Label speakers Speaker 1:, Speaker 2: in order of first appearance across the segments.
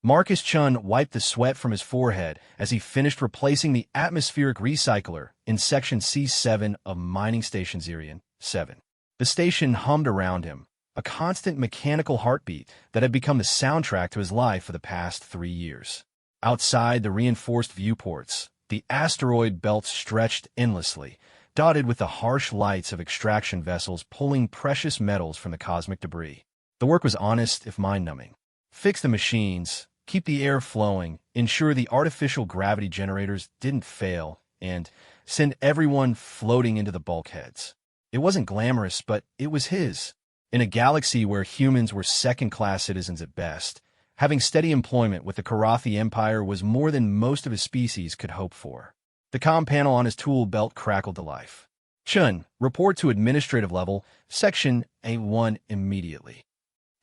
Speaker 1: Marcus Chun wiped the sweat from his forehead as he finished replacing the atmospheric recycler in Section C7 of Mining Station Zerion 7. The station hummed around him, a constant mechanical heartbeat that had become the soundtrack to his life for the past 3 years. Outside the reinforced viewports, the asteroid belt stretched endlessly, dotted with the harsh lights of extraction vessels pulling precious metals from the cosmic debris. The work was honest, if mind-numbing. Fix the machines, keep the air flowing, ensure the artificial gravity generators didn't fail, and send everyone floating into the bulkheads. It wasn't glamorous, but it was his. In a galaxy where humans were second-class citizens at best, having steady employment with the Karathi Empire was more than most of his species could hope for. The comm panel on his tool belt crackled to life. Chun, report to administrative level, Section A1 immediately.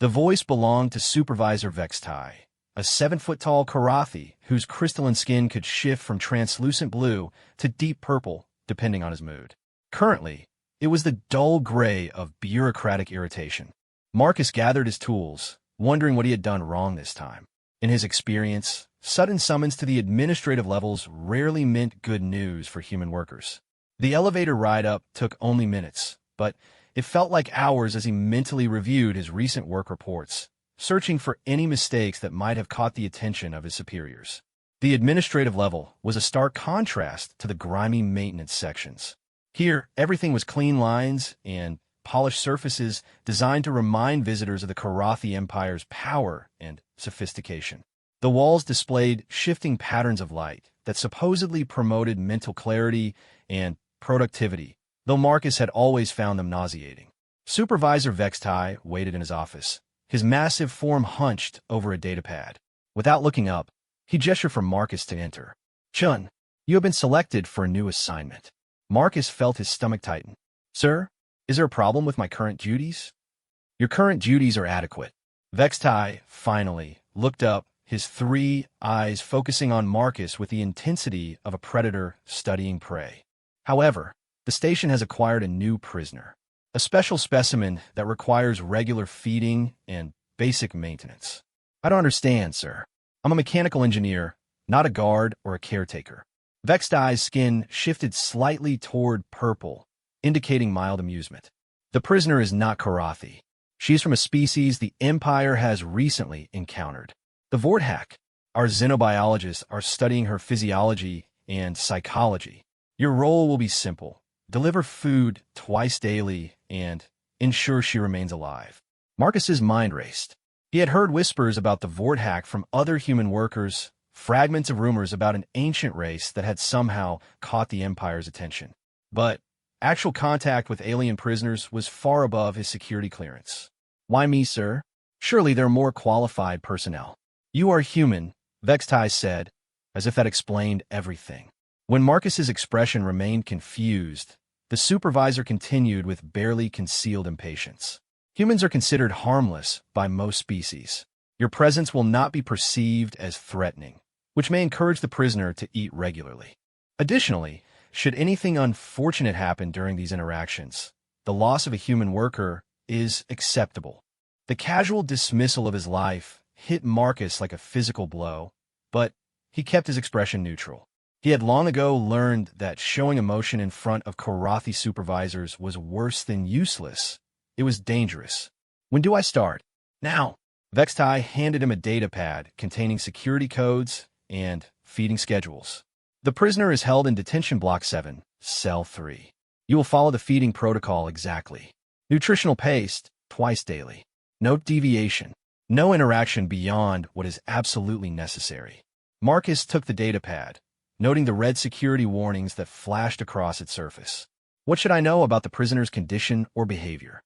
Speaker 1: The voice belonged to Supervisor Vextai, a 7-foot-tall Karathi whose crystalline skin could shift from translucent blue to deep purple, depending on his mood. Currently, it was the dull gray of bureaucratic irritation. Marcus gathered his tools, wondering what he had done wrong this time. In his experience, sudden summons to the administrative levels rarely meant good news for human workers. The elevator ride-up took only minutes, but it felt like hours as he mentally reviewed his recent work reports, searching for any mistakes that might have caught the attention of his superiors. The administrative level was a stark contrast to the grimy maintenance sections. Here, everything was clean lines and polished surfaces designed to remind visitors of the Karathi Empire's power and sophistication. The walls displayed shifting patterns of light that supposedly promoted mental clarity and productivity, though Marcus had always found them nauseating. Supervisor Vextai waited in his office, his massive form hunched over a datapad. Without looking up, he gestured for Marcus to enter. Chun, you have been selected for a new assignment. Marcus felt his stomach tighten. Sir, is there a problem with my current duties? Your current duties are adequate. Vextai, finally, looked up, his 3 eyes focusing on Marcus with the intensity of a predator studying prey. However, the station has acquired a new prisoner, a special specimen that requires regular feeding and basic maintenance. I don't understand, sir. I'm a mechanical engineer, not a guard or a caretaker. Vextai's skin shifted slightly toward purple, indicating mild amusement. The prisoner is not Karathi. She's from a species the Empire has recently encountered. The Vorthak. Our xenobiologists are studying her physiology and psychology. Your role will be simple. Deliver food twice daily and ensure she remains alive. Marcus's mind raced. He had heard whispers about the Vorthak from other human workers, fragments of rumors about an ancient race that had somehow caught the Empire's attention. But actual contact with alien prisoners was far above his security clearance. Why me, sir? Surely there are more qualified personnel. You are human, Vextai said, as if that explained everything. When Marcus's expression remained confused, the supervisor continued with barely concealed impatience. Humans are considered harmless by most species. Your presence will not be perceived as threatening, which may encourage the prisoner to eat regularly. Additionally, should anything unfortunate happen during these interactions, the loss of a human worker is acceptable. The casual dismissal of his life hit Marcus like a physical blow, but he kept his expression neutral. He had long ago learned that showing emotion in front of Karathi supervisors was worse than useless. It was dangerous. When do I start? Now. Vextai handed him a datapad containing security codes and feeding schedules. The prisoner is held in Detention Block 7, Cell 3. You will follow the feeding protocol exactly. Nutritional paste, twice daily. No deviation. No interaction beyond what is absolutely necessary. Marcus took the datapad, noting the red security warnings that flashed across its surface. What should I know about the prisoner's condition or behavior?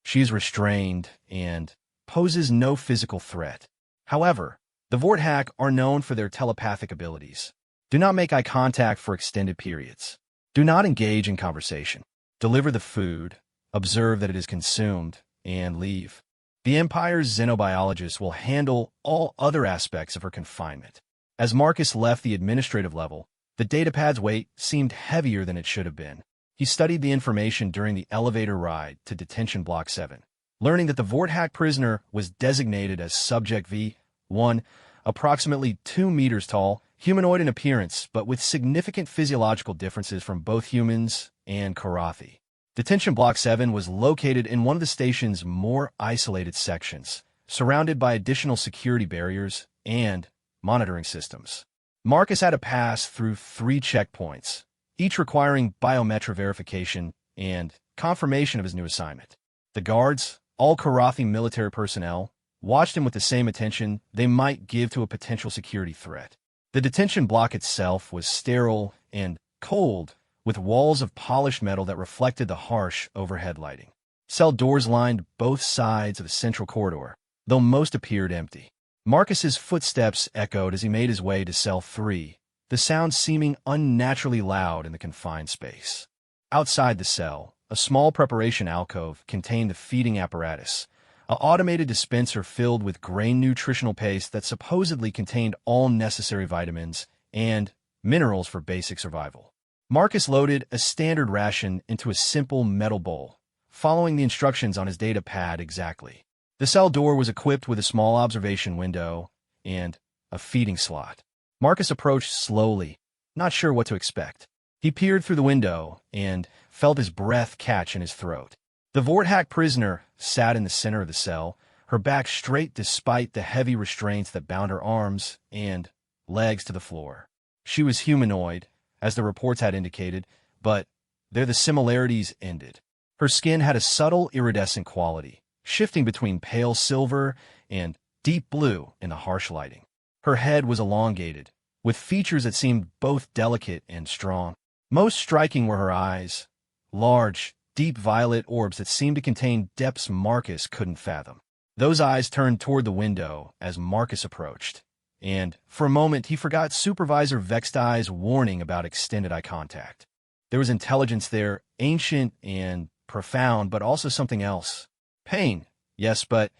Speaker 1: She is restrained and poses no physical threat. However, the Vorthak are known for their telepathic abilities. Do not make eye contact for extended periods. Do not engage in conversation. Deliver the food, observe that it is consumed, and leave. The Empire's xenobiologists will handle all other aspects of her confinement. As Marcus left the administrative level, the datapad's weight seemed heavier than it should have been. He studied the information during the elevator ride to Detention Block 7, learning that the Vorthak prisoner was designated as Subject V1, approximately 2 meters tall, humanoid in appearance, but with significant physiological differences from both humans and Karathi. Detention Block 7 was located in one of the station's more isolated sections, surrounded by additional security barriers and monitoring systems. Marcus had to pass through 3 checkpoints, each requiring biometric verification and confirmation of his new assignment. The guards, all Karathi military personnel, watched him with the same attention they might give to a potential security threat. The detention block itself was sterile and cold, with walls of polished metal that reflected the harsh overhead lighting. Cell doors lined both sides of the central corridor, though most appeared empty. Marcus's footsteps echoed as he made his way to cell 3, the sound seeming unnaturally loud in the confined space. Outside the cell, a small preparation alcove contained the feeding apparatus, an automated dispenser filled with grain nutritional paste that supposedly contained all necessary vitamins and minerals for basic survival. Marcus loaded a standard ration into a simple metal bowl, following the instructions on his data pad exactly. The cell door was equipped with a small observation window and a feeding slot. Marcus approached slowly, not sure what to expect. He peered through the window and felt his breath catch in his throat. The Vorthak prisoner sat in the center of the cell, her back straight despite the heavy restraints that bound her arms and legs to the floor. She was humanoid, as the reports had indicated, but there the similarities ended. Her skin had a subtle iridescent quality, shifting between pale silver and deep blue in the harsh lighting. Her head was elongated, with features that seemed both delicate and strong. Most striking were her eyes, large, deep violet orbs that seemed to contain depths Marcus couldn't fathom. Those eyes turned toward the window as Marcus approached, and for a moment he forgot Supervisor Vextai's warning about extended eye contact. There was intelligence there, ancient and profound, but also something else. Pain, yes, but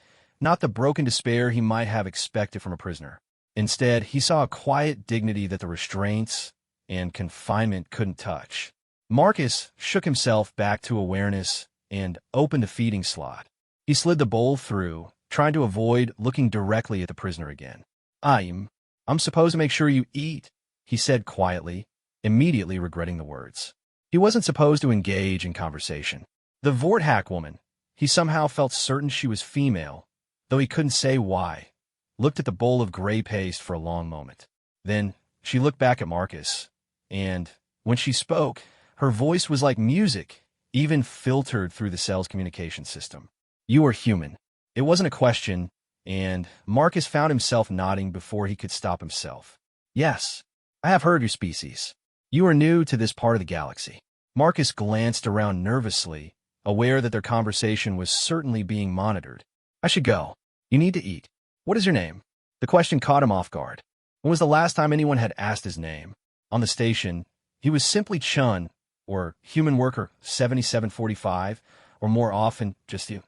Speaker 1: not the broken despair he might have expected from a prisoner. Instead, he saw a quiet dignity that the restraints and confinement couldn't touch. Marcus shook himself back to awareness and opened the feeding slot. He slid the bowl through, trying to avoid looking directly at the prisoner again. I'm supposed to make sure you eat, he said quietly, immediately regretting the words. He wasn't supposed to engage in conversation. The Vorthak woman, he somehow felt certain she was female, though he couldn't say why, looked at the bowl of gray paste for a long moment. Then she looked back at Marcus, and when she spoke, her voice was like music, even filtered through the cell's communication system. You are human. It wasn't a question, and Marcus found himself nodding before he could stop himself. Yes, I have heard of your species. You are new to this part of the galaxy. Marcus glanced around nervously, aware that their conversation was certainly being monitored. I should go. You need to eat. What is your name? The question caught him off guard. When was the last time anyone had asked his name? On the station, he was simply Chun, or Human Worker 7745, or more often, just you.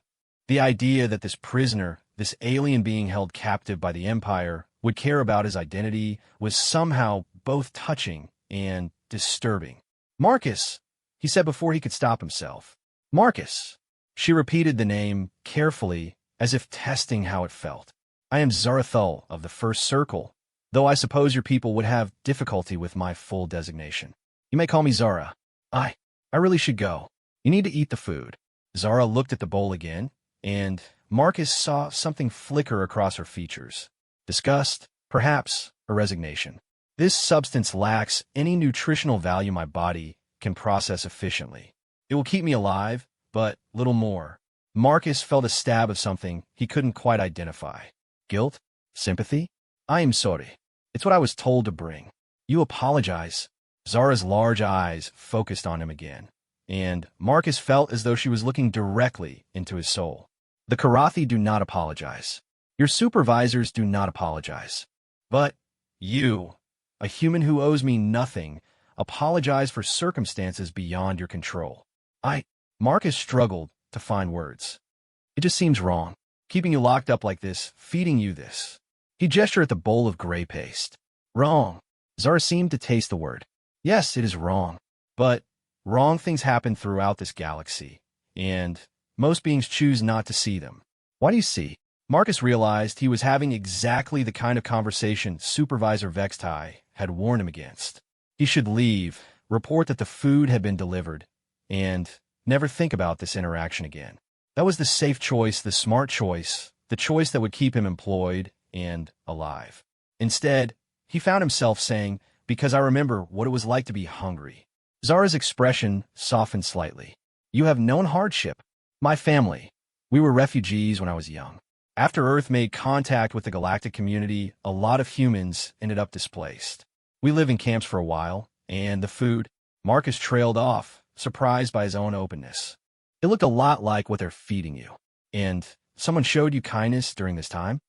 Speaker 1: The idea that this prisoner, this alien being held captive by the Empire, would care about his identity was somehow both touching and disturbing. Marcus, he said before he could stop himself. Marcus. She repeated the name carefully, as if testing how it felt. I am Zarathul of the First Circle, though I suppose your people would have difficulty with my full designation. You may call me Zara. I really should go. You need to eat the food. Zara looked at the bowl again, and Marcus saw something flicker across her features. Disgust, perhaps, or resignation. This substance lacks any nutritional value my body can process efficiently. It will keep me alive, but little more. Marcus felt a stab of something he couldn't quite identify. Guilt? Sympathy? I am sorry. It's what I was told to bring. You apologize. Zara's large eyes focused on him again, and Marcus felt as though she was looking directly into his soul. The Karathi do not apologize. Your supervisors do not apologize. But you, a human who owes me nothing, apologize for circumstances beyond your control. Marcus struggled to find words. It just seems wrong, keeping you locked up like this, feeding you this. He gestured at the bowl of gray paste. Wrong. Zara seemed to taste the word. Yes, it is wrong. But wrong things happen throughout this galaxy, and most beings choose not to see them. Why do you see? Marcus realized he was having exactly the kind of conversation Supervisor Vextai had warned him against. He should leave, report that the food had been delivered, and never think about this interaction again. That was the safe choice, the smart choice, the choice that would keep him employed and alive. Instead, he found himself saying, "Because I remember what it was like to be hungry." Zara's expression softened slightly. "You have known hardship. My family. We were refugees when I was young. After Earth made contact with the galactic community, a lot of humans ended up displaced. We lived in camps for a while, and the food—" Marcus trailed off, surprised by his own openness. "It looked a lot like what they're feeding you. And someone showed you kindness during this time?"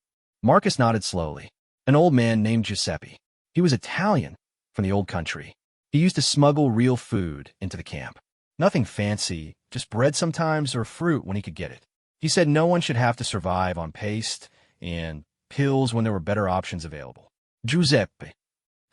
Speaker 1: Marcus nodded slowly. "An old man named Giuseppe. He was Italian, from the old country. He used to smuggle real food into the camp. Nothing fancy, just bread sometimes or fruit when he could get it. He said no one should have to survive on paste and pills when there were better options available." Giuseppe.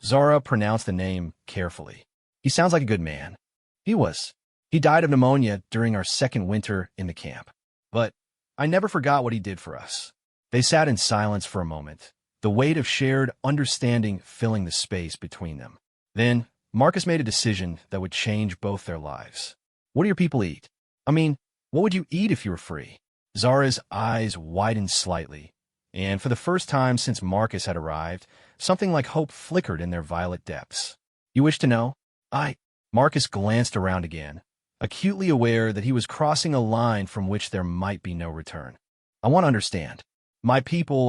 Speaker 1: Zara pronounced the name carefully. "He sounds like a good man." "He was. He died of pneumonia during our second winter in the camp. But I never forgot what he did for us." They sat in silence for a moment, the weight of shared understanding filling the space between them. Then, Marcus made a decision that would change both their lives. "What do your people eat? I mean, what would you eat if you were free?" Zara's eyes widened slightly, and for the first time since Marcus had arrived, something like hope flickered in their violet depths. "You wish to know?" Marcus glanced around again, acutely aware that he was crossing a line from which there might be no return. "I want to understand. My people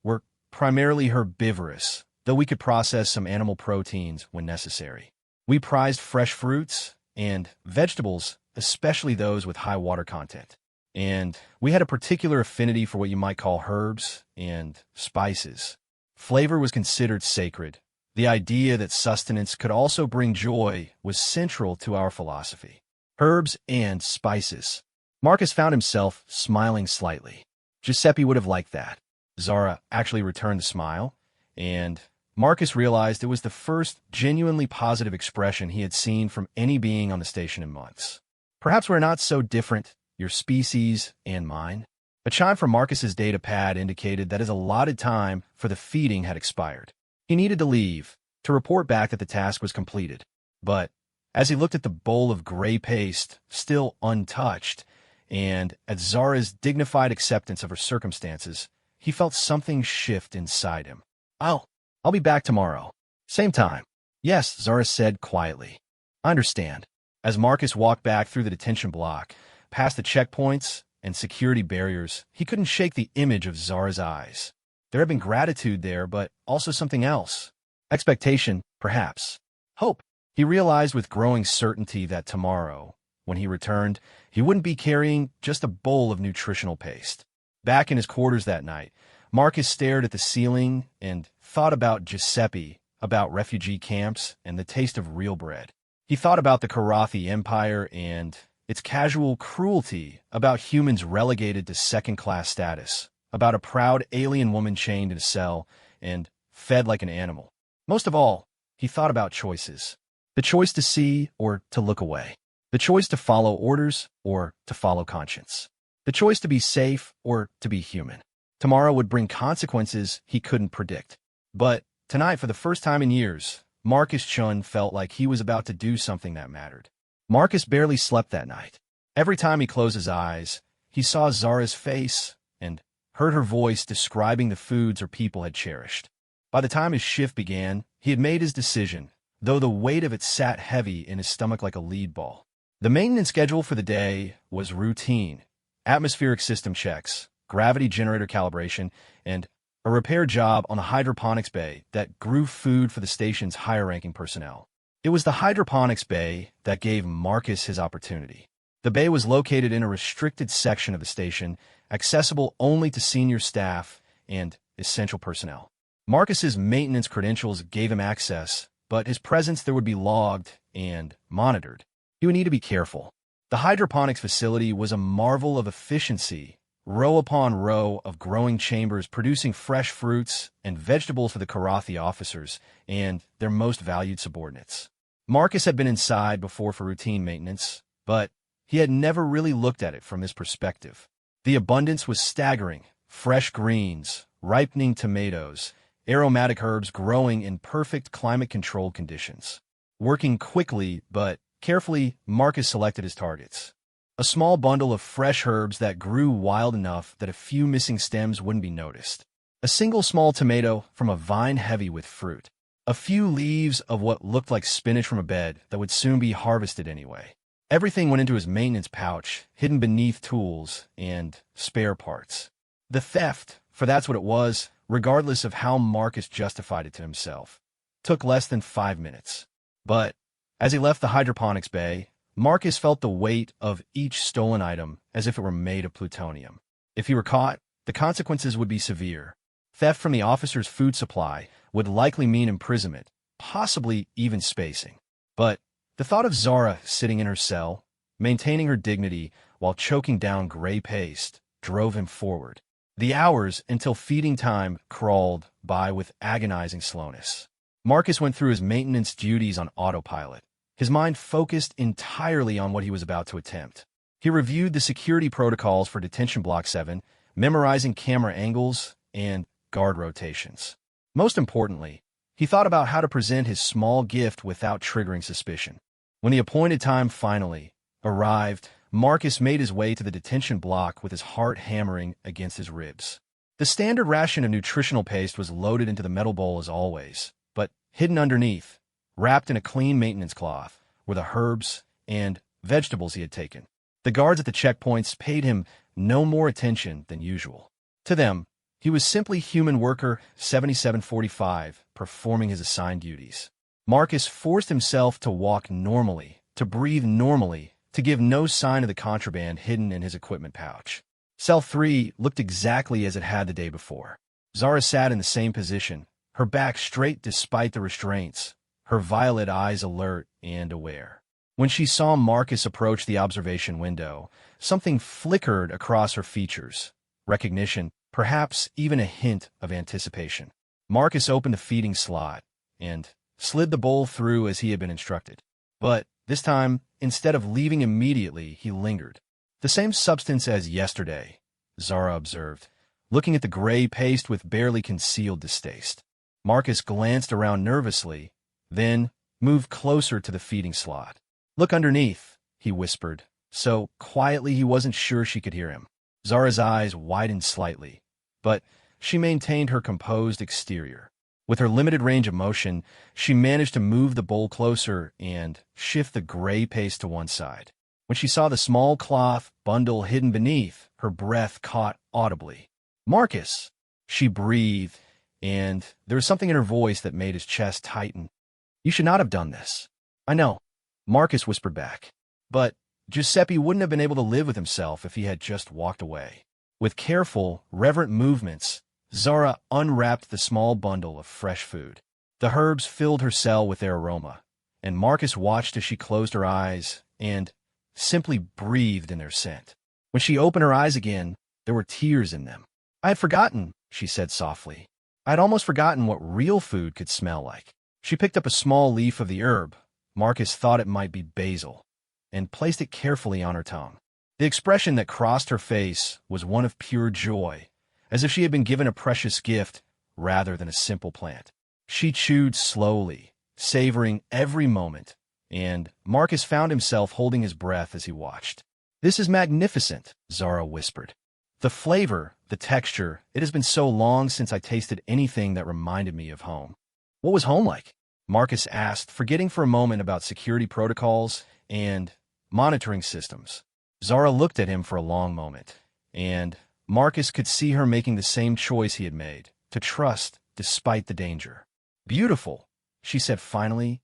Speaker 1: were primarily herbivorous, though we could process some animal proteins when necessary. We prized fresh fruits and vegetables, especially those with high water content. And we had a particular affinity for what you might call herbs and spices. Flavor was considered sacred. The idea that sustenance could also bring joy was central to our philosophy. Herbs and spices." Marcus found himself smiling slightly. Giuseppe would have liked that. Zara actually returned the smile, and Marcus realized it was the first genuinely positive expression he had seen from any being on the station in months. "Perhaps we're not so different, your species and mine." A chime from Marcus's data pad indicated that his allotted time for the feeding had expired. He needed to leave, to report back that the task was completed. But as he looked at the bowl of gray paste, still untouched, and at Zara's dignified acceptance of her circumstances, he felt something shift inside him. I'll be back tomorrow. Same time." "Yes," Zara said quietly. "I understand." As Marcus walked back through the detention block, past the checkpoints and security barriers, he couldn't shake the image of Zara's eyes. There had been gratitude there, but also something else. Expectation, perhaps. Hope. He realized with growing certainty that tomorrow, when he returned, he wouldn't be carrying just a bowl of nutritional paste. Back in his quarters that night, Marcus stared at the ceiling and thought about Giuseppe, about refugee camps, and the taste of real bread. He thought about the Karathi Empire and its casual cruelty, about humans relegated to second-class status, about a proud alien woman chained in a cell and fed like an animal. Most of all, he thought about choices. The choice to see or to look away. The choice to follow orders or to follow conscience. The choice to be safe or to be human. Tomorrow would bring consequences he couldn't predict. But tonight, for the first time in years, Marcus Chun felt like he was about to do something that mattered. Marcus barely slept that night. Every time he closed his eyes, he saw Zara's face and heard her voice describing the foods her people had cherished. By the time his shift began, he had made his decision, though the weight of it sat heavy in his stomach like a lead ball. The maintenance schedule for the day was routine: atmospheric system checks, gravity generator calibration, and a repair job on the hydroponics bay that grew food for the station's higher-ranking personnel. It was the hydroponics bay that gave Marcus his opportunity. The bay was located in a restricted section of the station, accessible only to senior staff and essential personnel. Marcus's maintenance credentials gave him access, but his presence there would be logged and monitored. He would need to be careful. The hydroponics facility was a marvel of efficiency, row upon row of growing chambers producing fresh fruits and vegetables for the Karathi officers and their most valued subordinates. Marcus had been inside before for routine maintenance, but he had never really looked at it from this perspective. The abundance was staggering: fresh greens, ripening tomatoes, aromatic herbs growing in perfect climate-controlled conditions. Working quickly but carefully, Marcus selected his targets. A small bundle of fresh herbs that grew wild enough that a few missing stems wouldn't be noticed. A single small tomato from a vine heavy with fruit. A few leaves of what looked like spinach from a bed that would soon be harvested anyway. Everything went into his maintenance pouch, hidden beneath tools and spare parts. The theft, for that's what it was, regardless of how Marcus justified it to himself, took less than 5 minutes. But as he left the hydroponics bay, Marcus felt the weight of each stolen item as if it were made of plutonium. If he were caught, the consequences would be severe. Theft from the officer's food supply would likely mean imprisonment, possibly even spacing. But the thought of Zara sitting in her cell, maintaining her dignity while choking down gray paste, drove him forward. The hours until feeding time crawled by with agonizing slowness. Marcus went through his maintenance duties on autopilot, his mind focused entirely on what he was about to attempt. He reviewed the security protocols for Detention Block 7, memorizing camera angles and guard rotations. Most importantly, he thought about how to present his small gift without triggering suspicion. When the appointed time finally arrived, Marcus made his way to the detention block with his heart hammering against his ribs. The standard ration of nutritional paste was loaded into the metal bowl as always, but hidden underneath, wrapped in a clean maintenance cloth, were the herbs and vegetables he had taken. The guards at the checkpoints paid him no more attention than usual. To them, he was simply human worker 7745, performing his assigned duties. Marcus forced himself to walk normally, to breathe normally, to give no sign of the contraband hidden in his equipment pouch. Cell 3 looked exactly as it had the day before. Zara sat in the same position, her back straight despite the restraints, her violet eyes alert and aware. When she saw Marcus approach the observation window, something flickered across her features. Recognition, perhaps even a hint of anticipation. Marcus opened the feeding slot and slid the bowl through as he had been instructed. But this time, instead of leaving immediately, he lingered. The same substance as yesterday, Zara observed, looking at the gray paste with barely concealed distaste. Marcus glanced around nervously, then moved closer to the feeding slot. "Look underneath," he whispered, so quietly he wasn't sure she could hear him. Zara's eyes widened slightly, but she maintained her composed exterior. With her limited range of motion, she managed to move the bowl closer and shift the gray paste to one side. When she saw the small cloth bundle hidden beneath, her breath caught audibly. "Marcus!" she breathed, and there was something in her voice that made his chest tighten. "You should not have done this." "I know," Marcus whispered back. But Giuseppe wouldn't have been able to live with himself if he had just walked away. With careful, reverent movements, Zara unwrapped the small bundle of fresh food. The herbs filled her cell with their aroma, and Marcus watched as she closed her eyes and simply breathed in their scent. When she opened her eyes again, there were tears in them. "I had forgotten," she said softly. "I had almost forgotten what real food could smell like." She picked up a small leaf of the herb. Marcus thought it might be basil, and placed it carefully on her tongue. The expression that crossed her face was one of pure joy, as if she had been given a precious gift rather than a simple plant. She chewed slowly, savoring every moment, and Marcus found himself holding his breath as he watched. "This is magnificent," Zara whispered. "The flavor, the texture, it has been so long since I tasted anything that reminded me of home." "What was home like?" Marcus asked, forgetting for a moment about security protocols and monitoring systems. Zara looked at him for a long moment, and Marcus could see her making the same choice he had made, to trust despite the danger. "Beautiful," she said finally.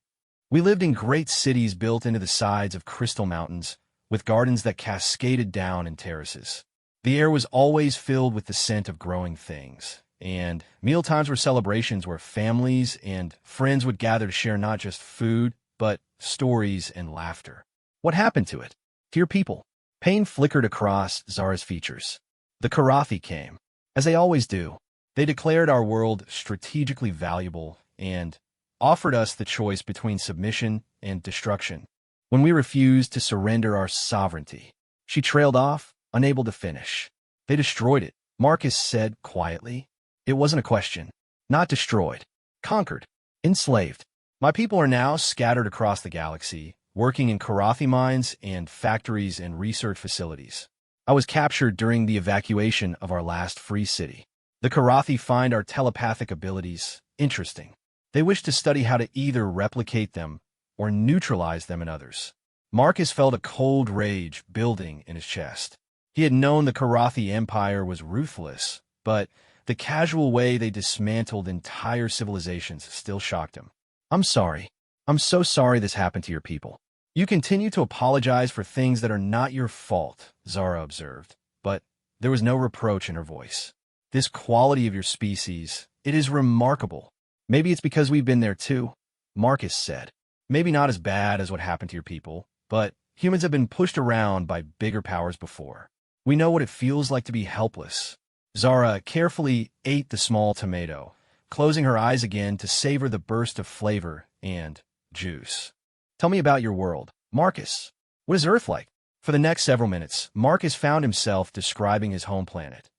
Speaker 1: "We lived in great cities built into the sides of crystal mountains, with gardens that cascaded down in terraces. The air was always filled with the scent of growing things, and mealtimes were celebrations where families and friends would gather to share not just food, but stories and laughter. What happened to it? To your people?" Pain flickered across Zara's features. "The Karathi came, as they always do. They declared our world strategically valuable and offered us the choice between submission and destruction. When we refused to surrender our sovereignty," she trailed off, unable to finish. "They destroyed it. Marcus said quietly. It wasn't a question. Not destroyed. Conquered. Enslaved. My people are now scattered across the galaxy, working in Karathi mines and factories and research facilities. I was captured during the evacuation of our last free city. The Karathi find our telepathic abilities interesting. They wish to study how to either replicate them or neutralize them in others. Marcus felt a cold rage building in his chest. He had known the Karathi Empire was ruthless, but the casual way they dismantled entire civilizations still shocked him. I'm sorry. I'm so sorry this happened to your people. You continue to apologize for things that are not your fault, Zara observed, but there was no reproach in her voice. This quality of your species, it is remarkable. Maybe it's because we've been there too, Marcus said. Maybe not as bad as what happened to your people, but humans have been pushed around by bigger powers before. We know what it feels like to be helpless. Zara carefully ate the small tomato, closing her eyes again to savor the burst of flavor and juice. Tell me about your world, Marcus. What is Earth like? For the next several minutes, Marcus found himself describing his home planet.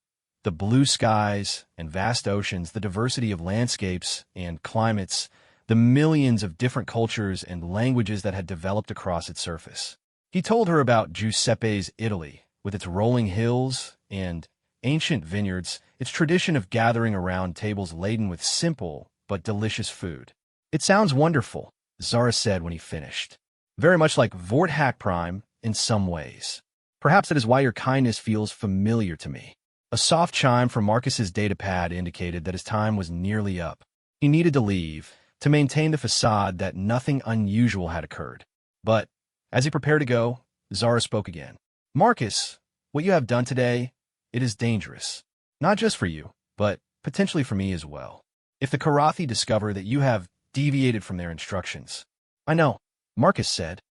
Speaker 1: The blue skies and vast oceans, the diversity of landscapes and climates, the millions of different cultures and languages that had developed across its surface. He told her about Giuseppe's Italy, with its rolling hills and ancient vineyards, its tradition of gathering around tables laden with simple but delicious food. It sounds wonderful, Zara said when he finished. Very much like Vorthak Prime in some ways. Perhaps that is why your kindness feels familiar to me. A soft chime from Marcus's datapad indicated that his time was nearly up. He needed to leave, to maintain the facade that nothing unusual had occurred. But as he prepared to go, Zara spoke again. Marcus, what you have done today, it is dangerous. Not just for you, but potentially for me as well. If the Karathi discover that you have deviated from their instructions. I know, Marcus said,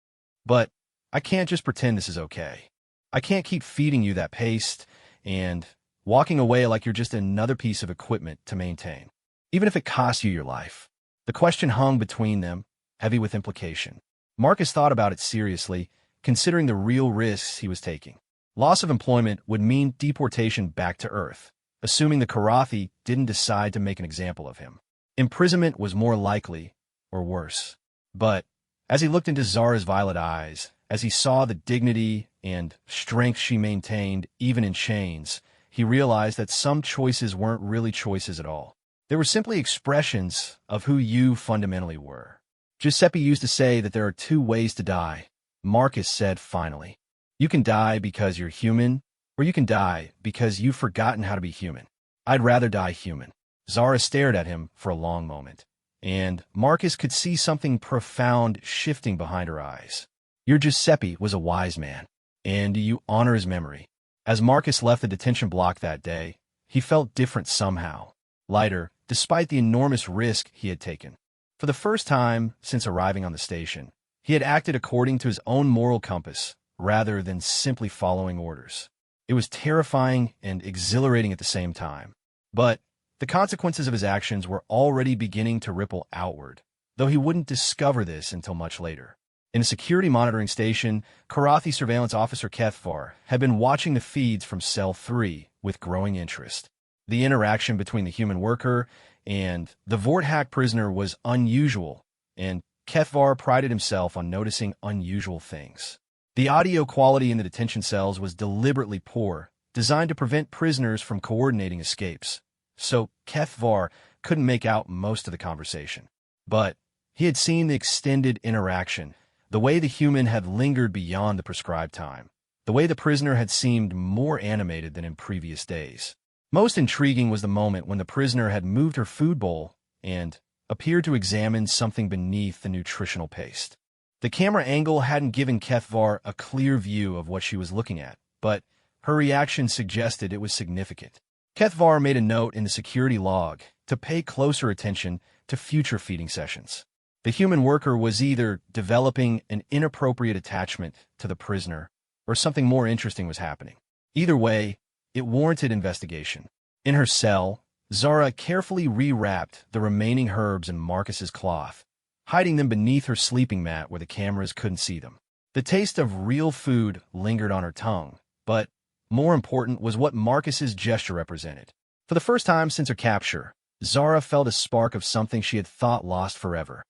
Speaker 1: but I can't just pretend this is okay. I can't keep feeding you that paste and walking away like you're just another piece of equipment to maintain, even if it costs you your life. The question hung between them, heavy with implication. Marcus thought about it seriously, considering the real risks he was taking. Loss of employment would mean deportation back to Earth, assuming the Karathi didn't decide to make an example of him. Imprisonment was more likely, or worse. But as he looked into Zara's violet eyes, as he saw the dignity and strength she maintained even in chains, he realized that some choices weren't really choices at all. They were simply expressions of who you fundamentally were. Giuseppe used to say that there are two ways to die, Marcus said finally. You can die because you're human, or you can die because you've forgotten how to be human. I'd rather die human. Zara stared at him for a long moment, and Marcus could see something profound shifting behind her eyes. Your Giuseppe was a wise man, and you honor his memory. As Marcus left the detention block that day, he felt different somehow, lighter, despite the enormous risk he had taken. For the first time since arriving on the station, he had acted according to his own moral compass, rather than simply following orders. It was terrifying and exhilarating at the same time. But the consequences of his actions were already beginning to ripple outward, though he wouldn't discover this until much later. In a security monitoring station, Karathi surveillance officer Kethvar had been watching the feeds from Cell 3 with growing interest. The interaction between the human worker and the Vorthak prisoner was unusual, and Kethvar prided himself on noticing unusual things. The audio quality in the detention cells was deliberately poor, designed to prevent prisoners from coordinating escapes, so Kethvar couldn't make out most of the conversation. But he had seen the extended interaction, the way the human had lingered beyond the prescribed time, the way the prisoner had seemed more animated than in previous days. Most intriguing was the moment when the prisoner had moved her food bowl and appeared to examine something beneath the nutritional paste. The camera angle hadn't given Kethvar a clear view of what she was looking at, but her reaction suggested it was significant. Kethvar made a note in the security log to pay closer attention to future feeding sessions. The human worker was either developing an inappropriate attachment to the prisoner or something more interesting was happening. Either way, it warranted investigation. In her cell, Zara carefully rewrapped the remaining herbs in Marcus's cloth, hiding them beneath her sleeping mat where the cameras couldn't see them. The taste of real food lingered on her tongue, but more important was what Marcus's gesture represented. For the first time since her capture, Zara felt a spark of something she had thought lost forever.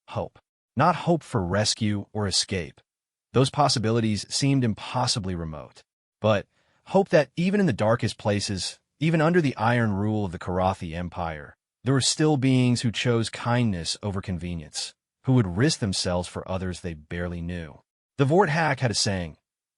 Speaker 1: Hope. Not hope for rescue or escape. Those possibilities seemed impossibly remote. But hope that even in the darkest places, even under the iron rule of the Karathi Empire, there were still beings who chose kindness over convenience, who would risk themselves for others they barely knew. The Vort hack had a saying,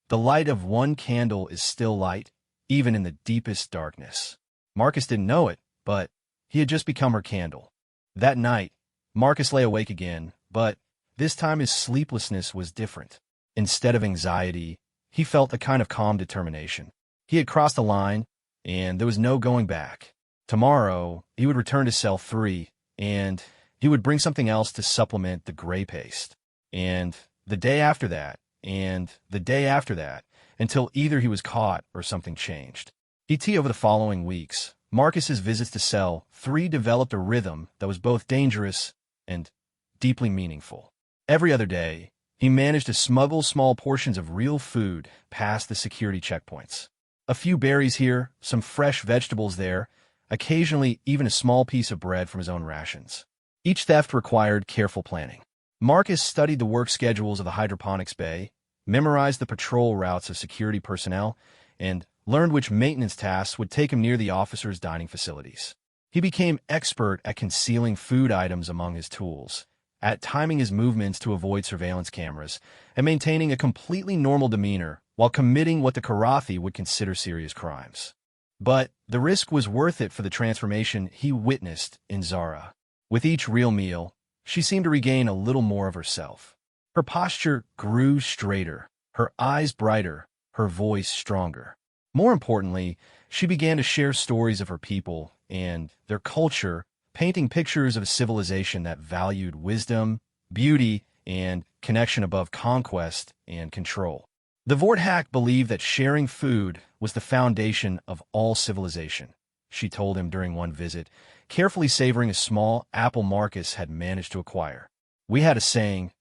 Speaker 1: "The light of one candle is still light, even in the deepest darkness." Marcus didn't know it, but he had just become her candle. That night, Marcus lay awake again, but this time his sleeplessness was different. Instead of anxiety, he felt a kind of calm determination. He had crossed the line, and there was no going back. Tomorrow, he would return to cell 3, and he would bring something else to supplement the gray paste. And the day after that, and the day after that, until either he was caught or something changed. Over the following weeks, Marcus's visits to cell 3 developed a rhythm that was both dangerous and deeply meaningful. Every other day, he managed to smuggle small portions of real food past the security checkpoints. A few berries here, some fresh vegetables there, occasionally even a small piece of bread from his own rations. Each theft required careful planning. Marcus studied the work schedules of the hydroponics bay, memorized the patrol routes of security personnel, and learned which maintenance tasks would take him near the officers' dining facilities. He became expert at concealing food items among his tools, at timing his movements to avoid surveillance cameras, and maintaining a completely normal demeanor while committing what the Karathi would consider serious crimes. But the risk was worth it for the transformation he witnessed in Zara. With each real meal, she seemed to regain a little more of herself. Her posture grew straighter, her eyes brighter, her voice stronger. More importantly, she began to share stories of her people and their culture, painting pictures of a civilization that valued wisdom, beauty, and connection above conquest and control. The Vort hack believed that sharing food was the foundation of all civilization, she told him during one visit, carefully savoring a small apple Marcus had managed to acquire. We had a saying,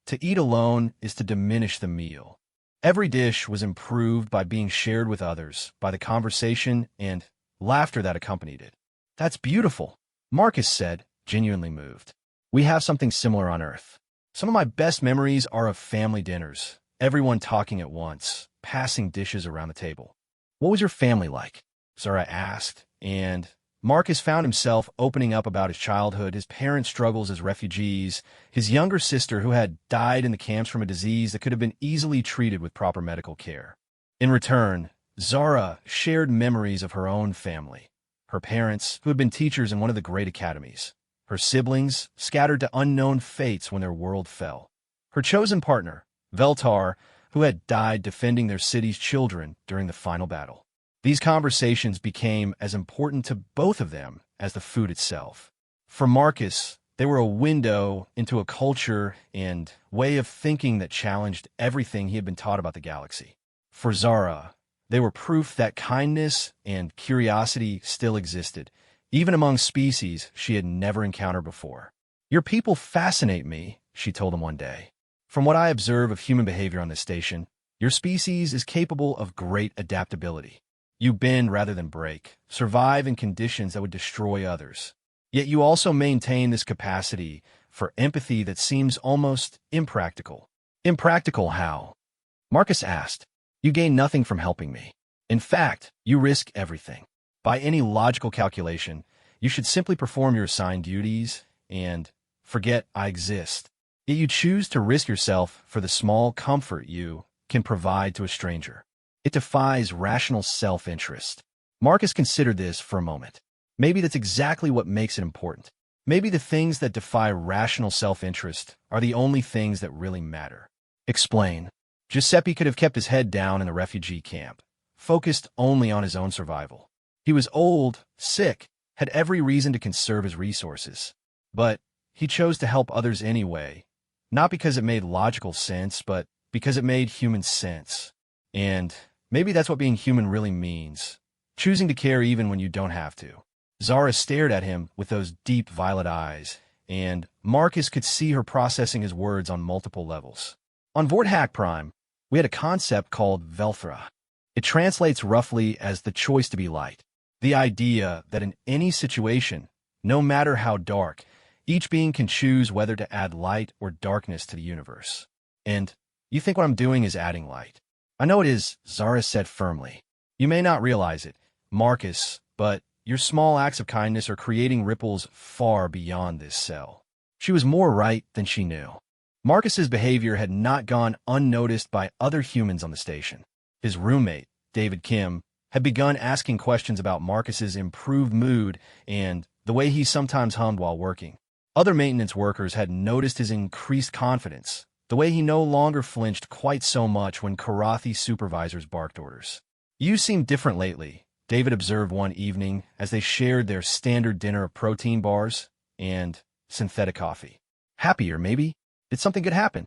Speaker 1: "To eat alone is to diminish the meal." Every dish was improved by being shared with others, by the conversation and laughter that accompanied it. "That's beautiful," Marcus said, genuinely moved. "We have something similar on Earth. Some of my best memories are of family dinners, everyone talking at once, passing dishes around the table." "What was your family like?" Zara asked, and Marcus found himself opening up about his childhood, his parents' struggles as refugees, his younger sister who had died in the camps from a disease that could have been easily treated with proper medical care. In return, Zara shared memories of her own family, her parents, who had been teachers in one of the great academies, her siblings, scattered to unknown fates when their world fell, her chosen partner, Veltar, who had died defending their city's children during the final battle. These conversations became as important to both of them as the food itself. For Marcus, they were a window into a culture and way of thinking that challenged everything he had been taught about the galaxy. For Zara, they were proof that kindness and curiosity still existed, even among species she had never encountered before. "Your people fascinate me," she told him one day. "From what I observe of human behavior on this station, your species is capable of great adaptability. You bend rather than break, survive in conditions that would destroy others. Yet you also maintain this capacity for empathy that seems almost impractical." "Impractical how?" Marcus asked. "You gain nothing from helping me. In fact, you risk everything. By any logical calculation, you should simply perform your assigned duties and forget I exist. Yet you choose to risk yourself for the small comfort you can provide to a stranger. It defies rational self-interest." Marcus considered this for a moment. Maybe that's exactly what makes it important. Maybe the things that defy rational self-interest are the only things that really matter. "Explain." Giuseppe could have kept his head down in the refugee camp, focused only on his own survival. He was old, sick, had every reason to conserve his resources. But he chose to help others anyway, not because it made logical sense, but because it made human sense. And maybe that's what being human really means, choosing to care even when you don't have to. Zara stared at him with those deep violet eyes, and Marcus could see her processing his words on multiple levels. On Vort Hack Prime, we had a concept called Velthra. It translates roughly as the choice to be light. The idea that in any situation, no matter how dark, each being can choose whether to add light or darkness to the universe. And you think what I'm doing is adding light. I know it is, Zara said firmly. You may not realize it, Marcus, but your small acts of kindness are creating ripples far beyond this cell. She was more right than she knew. Marcus's behavior had not gone unnoticed by other humans on the station. His roommate, David Kim, had begun asking questions about Marcus's improved mood and the way he sometimes hummed while working. Other maintenance workers had noticed his increased confidence, the way he no longer flinched quite so much when Karathi supervisors barked orders. You seem different lately, David observed one evening as they shared their standard dinner of protein bars and synthetic coffee. Happier, maybe? Did something good happen?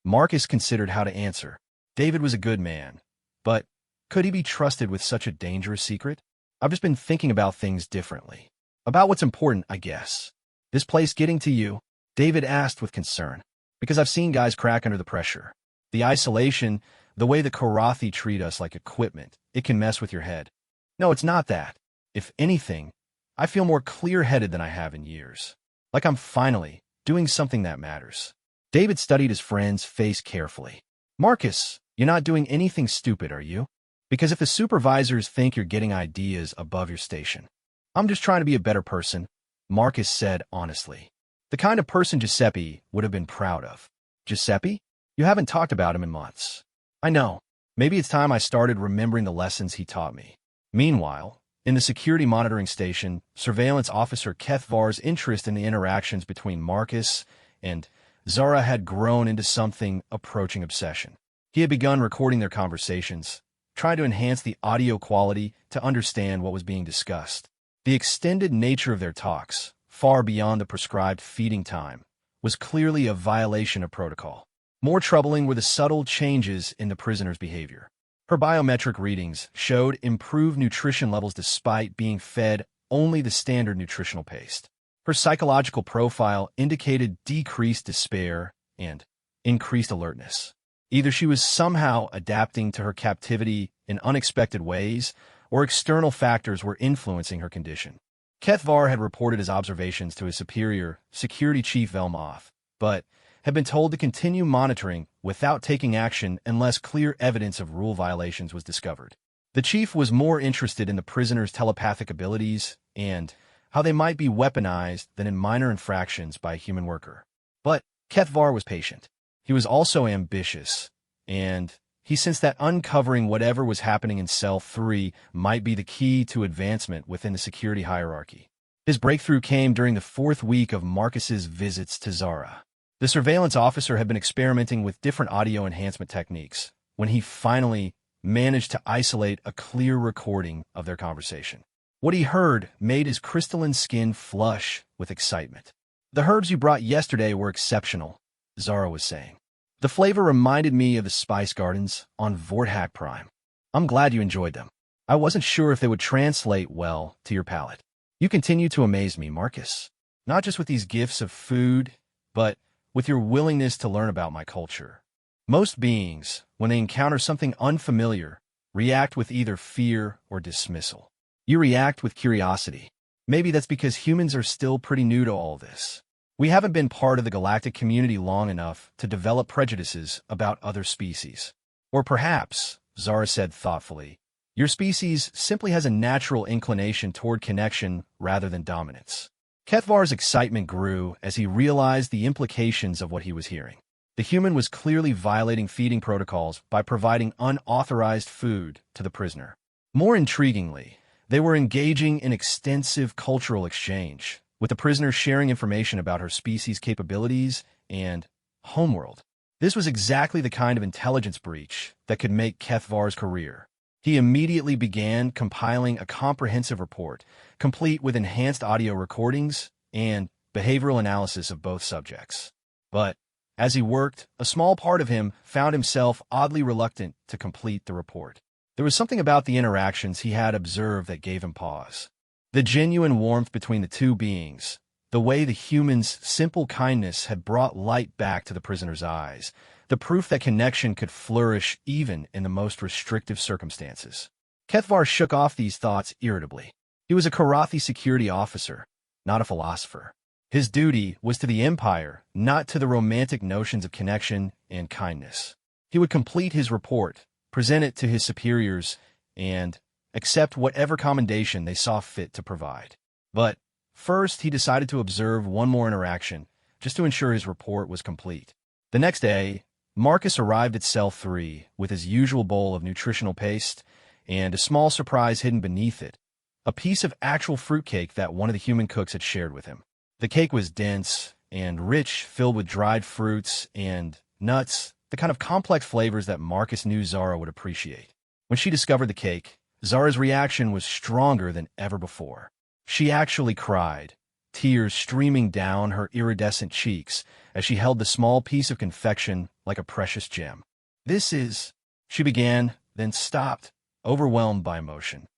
Speaker 1: Marcus considered how to answer. David was a good man, but could he be trusted with such a dangerous secret? I've just been thinking about things differently. About what's important, I guess. This place getting to you? David asked with concern. Because I've seen guys crack under the pressure. The isolation, the way the Karathi treat us like equipment, it can mess with your head. No, it's not that. If anything, I feel more clear-headed than I have in years. Like I'm finally doing something that matters. David studied his friend's face carefully. Marcus, you're not doing anything stupid, are you? Because if the supervisors think you're getting ideas above your station. I'm just trying to be a better person, Marcus said honestly. The kind of person Giuseppe would have been proud of. Giuseppe? You haven't talked about him in months. I know. Maybe it's time I started remembering the lessons he taught me. Meanwhile, in the security monitoring station, surveillance officer Kethvar's interest in the interactions between Marcus and Zara had grown into something approaching obsession. He had begun recording their conversations, trying to enhance the audio quality to understand what was being discussed. The extended nature of their talks, far beyond the prescribed feeding time, was clearly a violation of protocol. More troubling were the subtle changes in the prisoner's behavior. Her biometric readings showed improved nutrition levels despite being fed only the standard nutritional paste. Her psychological profile indicated decreased despair and increased alertness. Either she was somehow adapting to her captivity in unexpected ways, or external factors were influencing her condition. Kethvar had reported his observations to his superior, Security Chief Velmoth, but had been told to continue monitoring without taking action unless clear evidence of rule violations was discovered. The chief was more interested in the prisoner's telepathic abilities and how they might be weaponized than in minor infractions by a human worker. But Kethvar was patient. He was also ambitious, and he sensed that uncovering whatever was happening in Cell 3 might be the key to advancement within the security hierarchy. His breakthrough came during the 4th week of Marcus's visits to Zara. The surveillance officer had been experimenting with different audio enhancement techniques when he finally managed to isolate a clear recording of their conversation. What he heard made his crystalline skin flush with excitement. The herbs you brought yesterday were exceptional, Zara was saying. The flavor reminded me of the spice gardens on Vorthak Prime. I'm glad you enjoyed them. I wasn't sure if they would translate well to your palate. You continue to amaze me, Marcus. Not just with these gifts of food, but with your willingness to learn about my culture. Most beings, when they encounter something unfamiliar, react with either fear or dismissal. You react with curiosity. Maybe that's because humans are still pretty new to all this. We haven't been part of the galactic community long enough to develop prejudices about other species. Or perhaps, Zara said thoughtfully, your species simply has a natural inclination toward connection rather than dominance. Kethvar's excitement grew as he realized the implications of what he was hearing. The human was clearly violating feeding protocols by providing unauthorized food to the prisoner. More intriguingly, they were engaging in extensive cultural exchange, with the prisoner sharing information about her species' capabilities and homeworld. This was exactly the kind of intelligence breach that could make Kethvar's career. He immediately began compiling a comprehensive report, complete with enhanced audio recordings and behavioral analysis of both subjects. But as he worked, a small part of him found himself oddly reluctant to complete the report. There was something about the interactions he had observed that gave him pause. The genuine warmth between the two beings, the way the human's simple kindness had brought light back to the prisoner's eyes, the proof that connection could flourish even in the most restrictive circumstances. Kethvar shook off these thoughts irritably. He was a Karathi security officer, not a philosopher. His duty was to the Empire, not to the romantic notions of connection and kindness. He would complete his report, present it to his superiors, and accept whatever commendation they saw fit to provide. But first, he decided to observe one more interaction, just to ensure his report was complete. The next day, Marcus arrived at Cell 3 with his usual bowl of nutritional paste and a small surprise hidden beneath it, a piece of actual fruitcake that one of the human cooks had shared with him. The cake was dense and rich, filled with dried fruits and nuts, the kind of complex flavors that Marcus knew Zara would appreciate. When she discovered the cake, Zara's reaction was stronger than ever before. She actually cried, tears streaming down her iridescent cheeks as she held the small piece of confection like a precious gem. "This is," she began, then stopped, overwhelmed by emotion.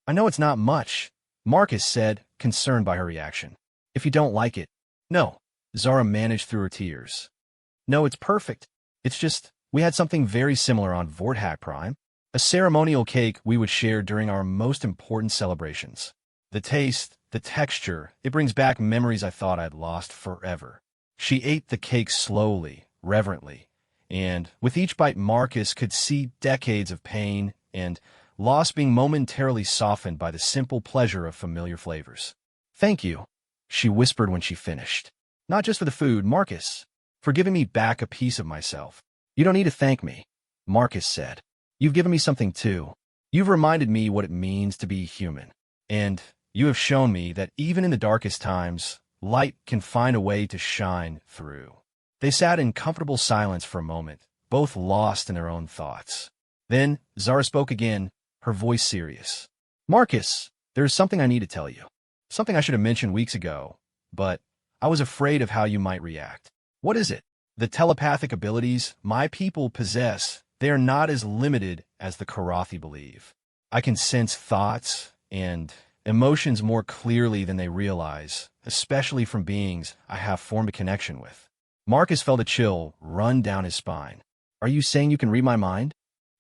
Speaker 1: "I know it's not much," Marcus said, concerned by her reaction. "If you don't like it." "No," Zara managed through her tears. "No, it's perfect. It's just, we had something very similar on Vorthak Prime, a ceremonial cake we would share during our most important celebrations. The taste, the texture, it brings back memories I thought I'd lost forever." She ate the cake slowly, reverently, and with each bite Marcus could see decades of pain and loss being momentarily softened by the simple pleasure of familiar flavors. "Thank you," she whispered when she finished. "Not just for the food, Marcus, for giving me back a piece of myself." "You don't need to thank me," Marcus said. "You've given me something too. You've reminded me what it means to be human. And you have shown me that even in the darkest times, light can find a way to shine through." They sat in comfortable silence for a moment, both lost in their own thoughts. Then Zara spoke again, her voice serious. "Marcus, there is something I need to tell you. Something I should have mentioned weeks ago, but I was afraid of how you might react." "What is it?" "The telepathic abilities my people possess, they are not as limited as the Karathi believe. I can sense thoughts and emotions more clearly than they realize, especially from beings I have formed a connection with." Marcus felt a chill run down his spine. "Are you saying you can read my mind?"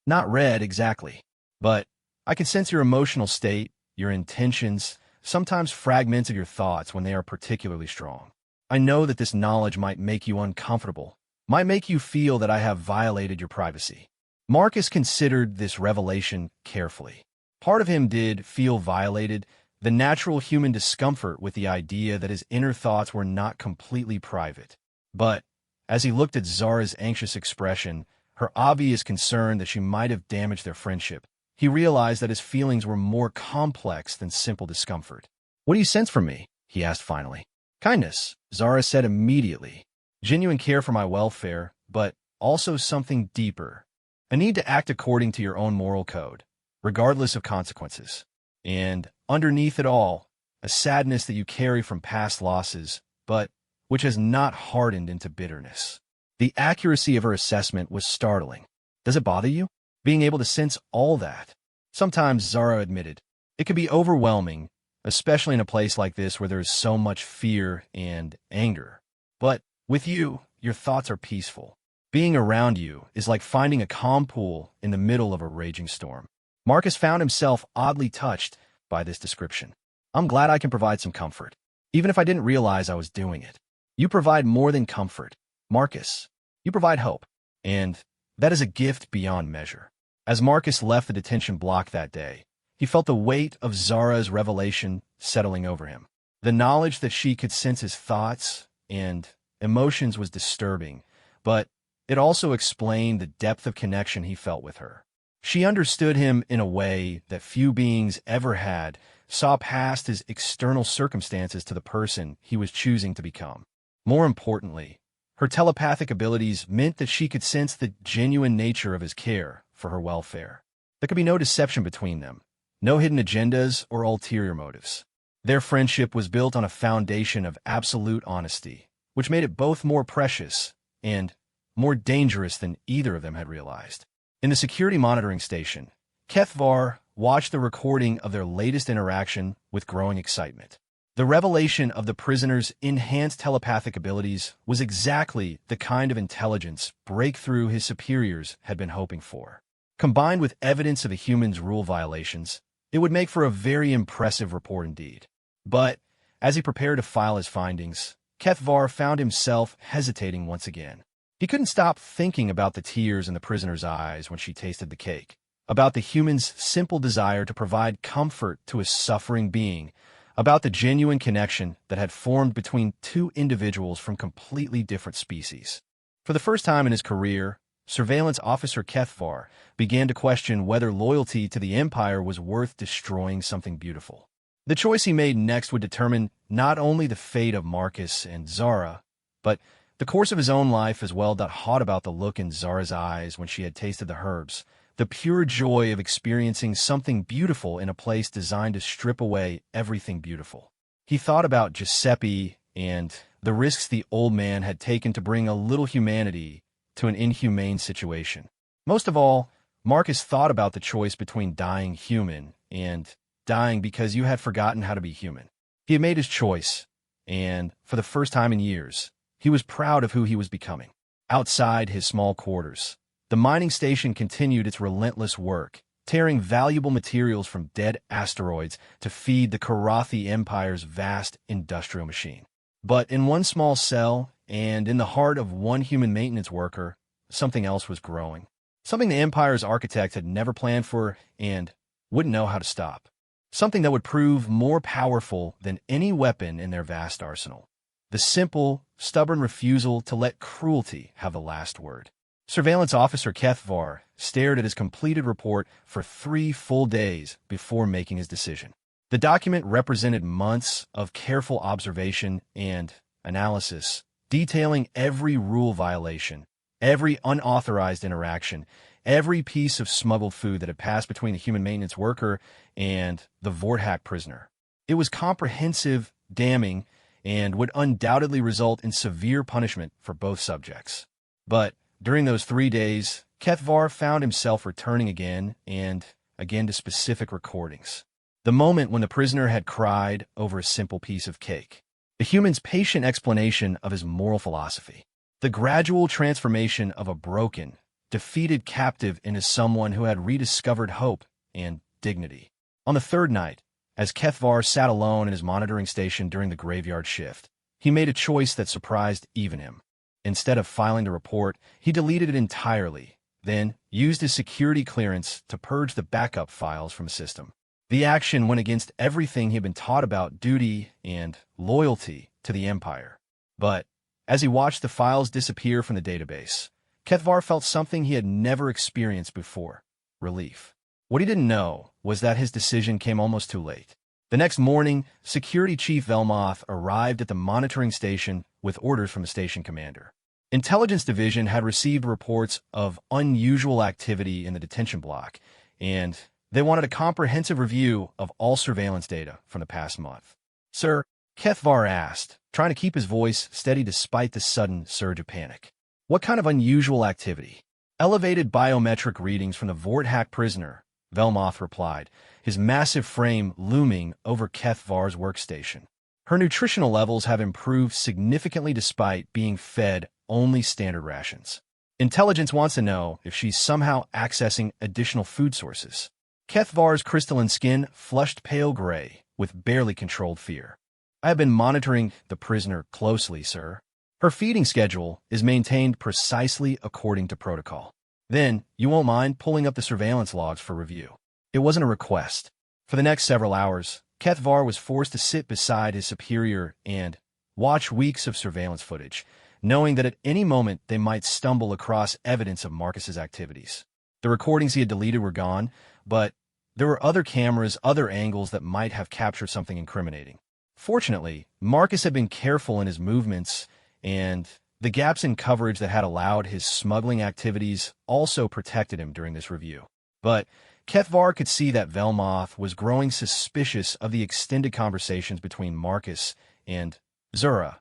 Speaker 1: "Not read exactly, but I can sense your emotional state, your intentions, sometimes fragments of your thoughts when they are particularly strong. I know that this knowledge might make you uncomfortable, might make you feel that I have violated your privacy." Marcus considered this revelation carefully. Part of him did feel violated, the natural human discomfort with the idea that his inner thoughts were not completely private. But as he looked at Zara's anxious expression, her obvious concern that she might have damaged their friendship, he realized that his feelings were more complex than simple discomfort. "What do you sense from me?" he asked finally. "Kindness," Zara said immediately. "Genuine care for my welfare, but also something deeper. A need to act according to your own moral code, regardless of consequences. And underneath it all, a sadness that you carry from past losses, but which has not hardened into bitterness." The accuracy of her assessment was startling. "Does it bother you, being able to sense all that?" "Sometimes," Zara admitted. "It can be overwhelming, especially in a place like this where there is so much fear and anger. But with you, your thoughts are peaceful. Being around you is like finding a calm pool in the middle of a raging storm." Marcus found himself oddly touched by this description. "I'm glad I can provide some comfort, even if I didn't realize I was doing it." "You provide more than comfort, Marcus. You provide hope, and that is a gift beyond measure." As Marcus left the detention block that day, he felt the weight of Zara's revelation settling over him. The knowledge that she could sense his thoughts and emotions was disturbing, but it also explained the depth of connection he felt with her. She understood him in a way that few beings ever had, saw past his external circumstances to the person he was choosing to become. More importantly, her telepathic abilities meant that she could sense the genuine nature of his care for her welfare. There could be no deception between them, no hidden agendas or ulterior motives. Their friendship was built on a foundation of absolute honesty, which made it both more precious and more dangerous than either of them had realized. In the security monitoring station, Kethvar watched the recording of their latest interaction with growing excitement. The revelation of the prisoner's enhanced telepathic abilities was exactly the kind of intelligence breakthrough his superiors had been hoping for. Combined with evidence of the human's rule violations, it would make for a very impressive report indeed. But, as he prepared to file his findings, Kethvar found himself hesitating once again. He couldn't stop thinking about the tears in the prisoner's eyes when she tasted the cake, about the human's simple desire to provide comfort to a suffering being, about the genuine connection that had formed between two individuals from completely different species. For the first time in his career, Surveillance Officer Kethvar began to question whether loyalty to the Empire was worth destroying something beautiful. The choice he made next would determine not only the fate of Marcus and Zara, but the course of his own life as well. Hot about the look in Zara's eyes when she had tasted the herbs, the pure joy of experiencing something beautiful in a place designed to strip away everything beautiful. He thought about Giuseppe and the risks the old man had taken to bring a little humanity to an inhumane situation. Most of all, Marcus thought about the choice between dying human and dying because you had forgotten how to be human. He had made his choice, and for the first time in years, he was proud of who he was becoming. Outside his small quarters, the mining station continued its relentless work, tearing valuable materials from dead asteroids to feed the Karathi Empire's vast industrial machine. But in one small cell, and in the heart of one human maintenance worker, something else was growing. Something the Empire's architect had never planned for and wouldn't know how to stop. Something that would prove more powerful than any weapon in their vast arsenal. The simple, stubborn refusal to let cruelty have the last word. Surveillance Officer Kethvar stared at his completed report for 3 full days before making his decision. The document represented months of careful observation and analysis, detailing every rule violation, every unauthorized interaction, every piece of smuggled food that had passed between the human maintenance worker and the Vorthak prisoner. It was comprehensive, damning, and would undoubtedly result in severe punishment for both subjects. But during those 3 days, Kethvar found himself returning again and again to specific recordings. The moment when the prisoner had cried over a simple piece of cake. The human's patient explanation of his moral philosophy. The gradual transformation of a broken, defeated captive into someone who had rediscovered hope and dignity. On the 3rd night, as Kethvar sat alone in his monitoring station during the graveyard shift, he made a choice that surprised even him. Instead of filing the report, he deleted it entirely, then used his security clearance to purge the backup files from the system. The action went against everything he had been taught about duty and loyalty to the Empire. But as he watched the files disappear from the database, Kethvar felt something he had never experienced before: relief. What he didn't know was that his decision came almost too late. The next morning, Security Chief Velmoth arrived at the monitoring station with orders from the station commander. Intelligence Division had received reports of unusual activity in the detention block, and they wanted a comprehensive review of all surveillance data from the past month. "Sir," Kethvar asked, trying to keep his voice steady despite the sudden surge of panic. "What kind of unusual activity?" "Elevated biometric readings from the Vorthak prisoner," Velmoth replied, his massive frame looming over Kethvar's workstation. "Her nutritional levels have improved significantly despite being fed only standard rations. Intelligence wants to know if she's somehow accessing additional food sources." Kethvar's crystalline skin flushed pale gray with barely controlled fear. "I have been monitoring the prisoner closely, sir. Her feeding schedule is maintained precisely according to protocol." "Then, you won't mind pulling up the surveillance logs for review." It wasn't a request. For the next several hours, Kethvar was forced to sit beside his superior and watch weeks of surveillance footage, knowing that at any moment they might stumble across evidence of Marcus's activities. The recordings he had deleted were gone, but there were other cameras, other angles that might have captured something incriminating. Fortunately, Marcus had been careful in his movements, and the gaps in coverage that had allowed his smuggling activities also protected him during this review. But Kethvar could see that Velmoth was growing suspicious of the extended conversations between Marcus and Zura,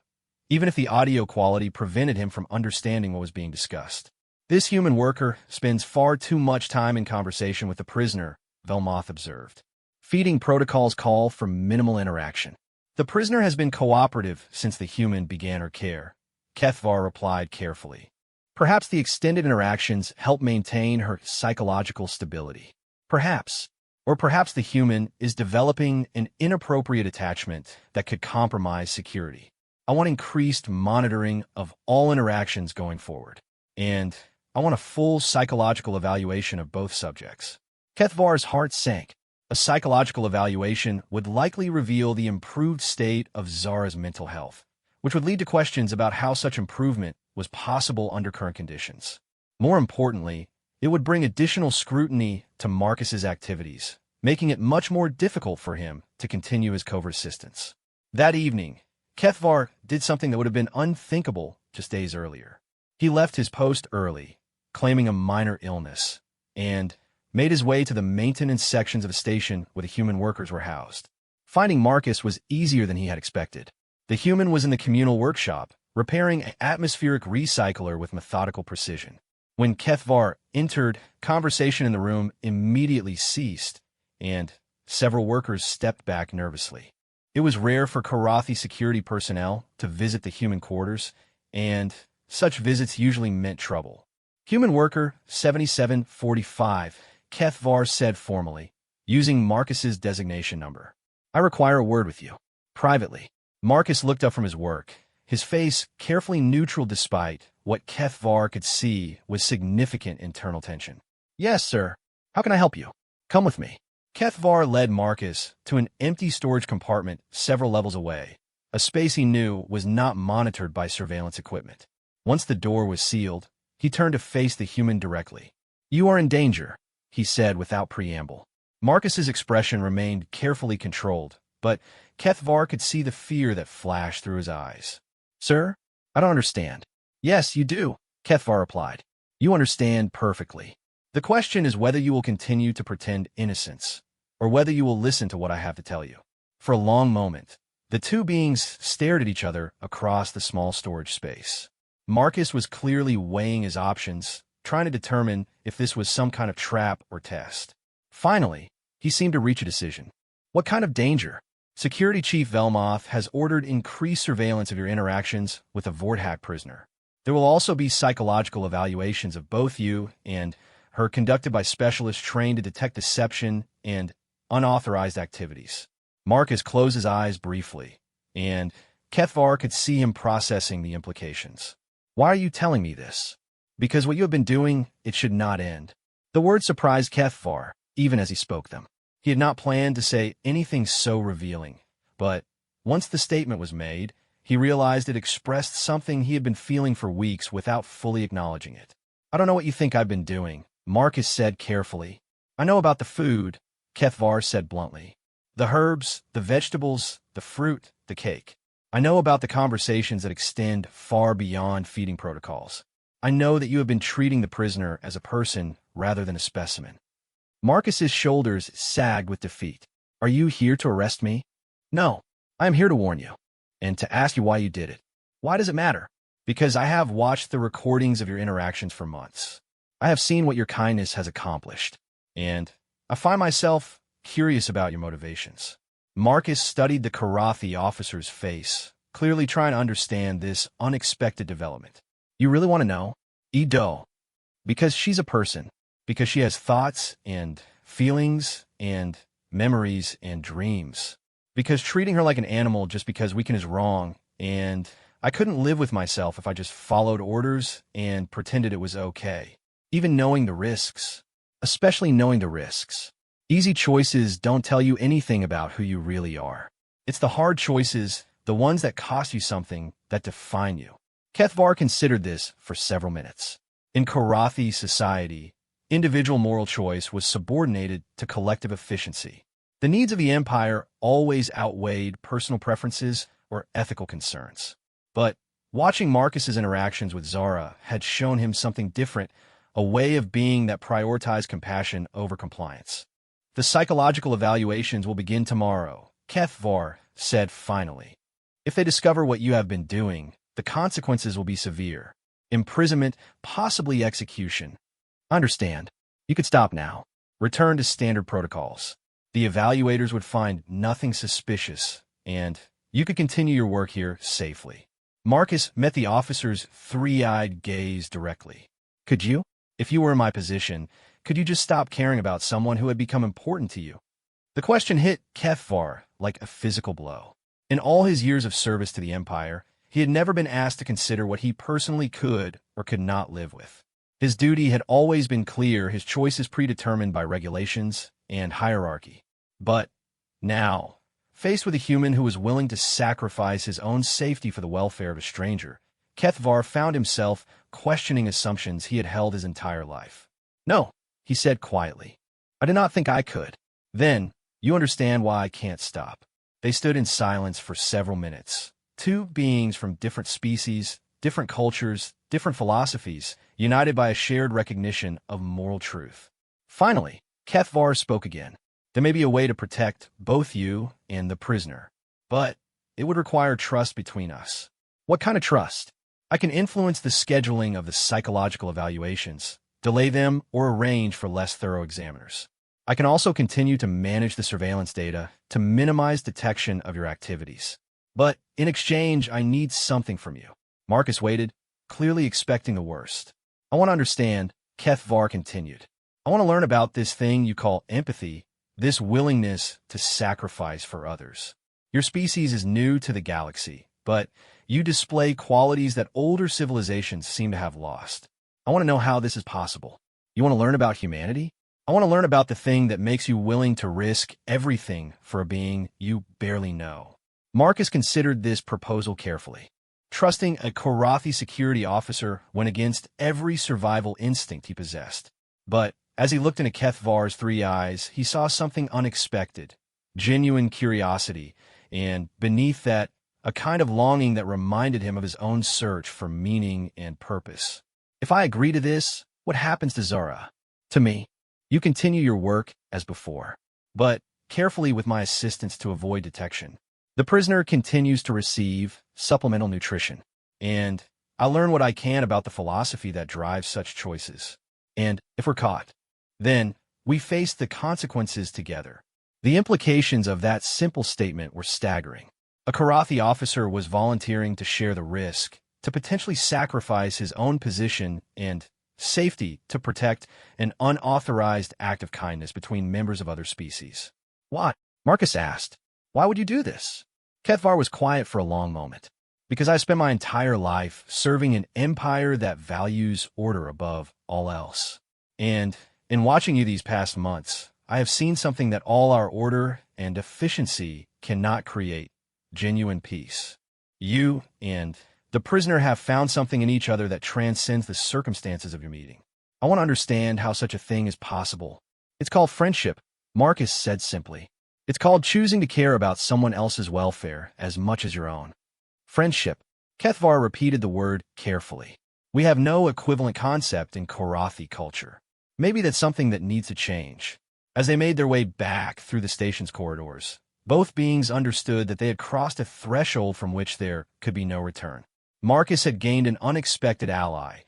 Speaker 1: even if the audio quality prevented him from understanding what was being discussed. "This human worker spends far too much time in conversation with the prisoner," Velmoth observed. "Feeding protocols call for minimal interaction." The prisoner has been cooperative since the human began her care, Kethvar replied carefully. Perhaps the extended interactions help maintain her psychological stability. Perhaps. Or perhaps the human is developing an inappropriate attachment that could compromise security. I want increased monitoring of all interactions going forward. And I want a full psychological evaluation of both subjects. Kethvar's heart sank. A psychological evaluation would likely reveal the improved state of Zara's mental health, which would lead to questions about how such improvement was possible under current conditions. More importantly, it would bring additional scrutiny to Marcus's activities, making it much more difficult for him to continue his covert assistance. That evening, Kethvar did something that would have been unthinkable just days earlier. He left his post early, claiming a minor illness, and made his way to the maintenance sections of the station where the human workers were housed. Finding Marcus was easier than he had expected. The human was in the communal workshop, repairing an atmospheric recycler with methodical precision. When Kethvar entered, conversation in the room immediately ceased, and several workers stepped back nervously. It was rare for Karathi security personnel to visit the human quarters, and such visits usually meant trouble. Human worker 7745, Kethvar said formally, using Marcus's designation number. I require a word with you. Privately. Marcus looked up from his work, his face carefully neutral despite what Kethvar could see was significant internal tension. Yes, sir. How can I help you? Come with me. Kethvar led Marcus to an empty storage compartment several levels away, a space he knew was not monitored by surveillance equipment. Once the door was sealed, he turned to face the human directly. You are in danger, he said without preamble. Marcus's expression remained carefully controlled, but Kethvar could see the fear that flashed through his eyes. Sir, I don't understand. Yes, you do, Kethvar replied. You understand perfectly. The question is whether you will continue to pretend innocence, or whether you will listen to what I have to tell you. For a long moment, the two beings stared at each other across the small storage space. Marcus was clearly weighing his options, trying to determine if this was some kind of trap or test. Finally, he seemed to reach a decision. What kind of danger? Security Chief Velmoth has ordered increased surveillance of your interactions with a Vorthack prisoner. There will also be psychological evaluations of both you and her conducted by specialists trained to detect deception and unauthorized activities. Marcus closed his eyes briefly, and Kethvar could see him processing the implications. Why are you telling me this? Because what you have been doing, it should not end. The words surprised Kethvar, even as he spoke them. He had not planned to say anything so revealing, but once the statement was made, he realized it expressed something he had been feeling for weeks without fully acknowledging it. I don't know what you think I've been doing, Marcus said carefully. I know about the food, Kethvar said bluntly. The herbs, the vegetables, the fruit, the cake. I know about the conversations that extend far beyond feeding protocols. I know that you have been treating the prisoner as a person rather than a specimen. Marcus's shoulders sagged with defeat. Are you here to arrest me? No, I am here to warn you, and to ask you why you did it. Why does it matter? Because I have watched the recordings of your interactions for months. I have seen what your kindness has accomplished, and I find myself curious about your motivations. Marcus studied the Karathi officer's face, clearly trying to understand this unexpected development. You really want to know? Edo. Because she's a person. Because she has thoughts and feelings and memories and dreams. Because treating her like an animal just because we can is wrong, and I couldn't live with myself if I just followed orders and pretended it was okay. Even knowing the risks. Especially knowing the risks. Easy choices don't tell you anything about who you really are. It's the hard choices, the ones that cost you something, that define you. Kethvar considered this for several minutes. In Karathi society, individual moral choice was subordinated to collective efficiency. The needs of the empire always outweighed personal preferences or ethical concerns. But watching Marcus's interactions with Zara had shown him something different, a way of being that prioritized compassion over compliance. The psychological evaluations will begin tomorrow, Kethvar said finally. If they discover what you have been doing, the consequences will be severe. Imprisonment, possibly execution. Understand. You could stop now. Return to standard protocols. The evaluators would find nothing suspicious, and You could continue your work here safely. Marcus met the officer's three-eyed gaze directly. Could you? If you were in my position, could you just stop caring about someone who had become important to you? The question hit Kethvar like a physical blow. In all his years of service to the Empire, he had never been asked to consider what he personally could or could not live with. His duty had always been clear, his choices predetermined by regulations and hierarchy. But now, faced with a human who was willing to sacrifice his own safety for the welfare of a stranger, Kethvar found himself questioning assumptions he had held his entire life. "No," he said quietly. "I did not think I could." "Then, you understand why I can't stop." They stood in silence for several minutes. Two beings from different species, different cultures, different philosophies, united by a shared recognition of moral truth. Finally, Kethvar spoke again. "There may be a way to protect both you and the prisoner, but it would require trust between us." "What kind of trust?" "I can influence the scheduling of the psychological evaluations, delay them, or arrange for less thorough examiners. I can also continue to manage the surveillance data to minimize detection of your activities. But in exchange, I need something from you." Marcus waited, clearly expecting the worst. "I want to understand," Kethvar continued. "I want to learn about this thing you call empathy, this willingness to sacrifice for others. Your species is new to the galaxy, but you display qualities that older civilizations seem to have lost. I want to know how this is possible. You want to learn about humanity? I want to learn about the thing that makes you willing to risk everything for a being you barely know." Marcus considered this proposal carefully. Trusting a Korathi security officer went against every survival instinct he possessed. But as he looked into Kethvar's three eyes, he saw something unexpected, genuine curiosity, and beneath that, a kind of longing that reminded him of his own search for meaning and purpose. "If I agree to this, what happens to Zara?" "To me, you continue your work as before, but carefully with my assistance to avoid detection. The prisoner continues to receive supplemental nutrition, and I learn what I can about the philosophy that drives such choices. And if we're caught, then we face the consequences together." The implications of that simple statement were staggering. A Korathi officer was volunteering to share the risk, to potentially sacrifice his own position and safety to protect an unauthorized act of kindness between members of other species. "Why?" Marcus asked. "Why would you do this?" Kethvar was quiet for a long moment. "Because I spent my entire life serving an empire that values order above all else. And in watching you these past months, I have seen something that all our order and efficiency cannot create: genuine peace. You and the prisoner have found something in each other that transcends the circumstances of your meeting. I want to understand how such a thing is possible." "It's called friendship," Marcus said simply. "It's called choosing to care about someone else's welfare as much as your own." "Friendship." Kethvar repeated the word carefully. "We have no equivalent concept in Korathi culture. Maybe that's something that needs to change." As they made their way back through the station's corridors, both beings understood that they had crossed a threshold from which there could be no return. Marcus had gained an unexpected ally,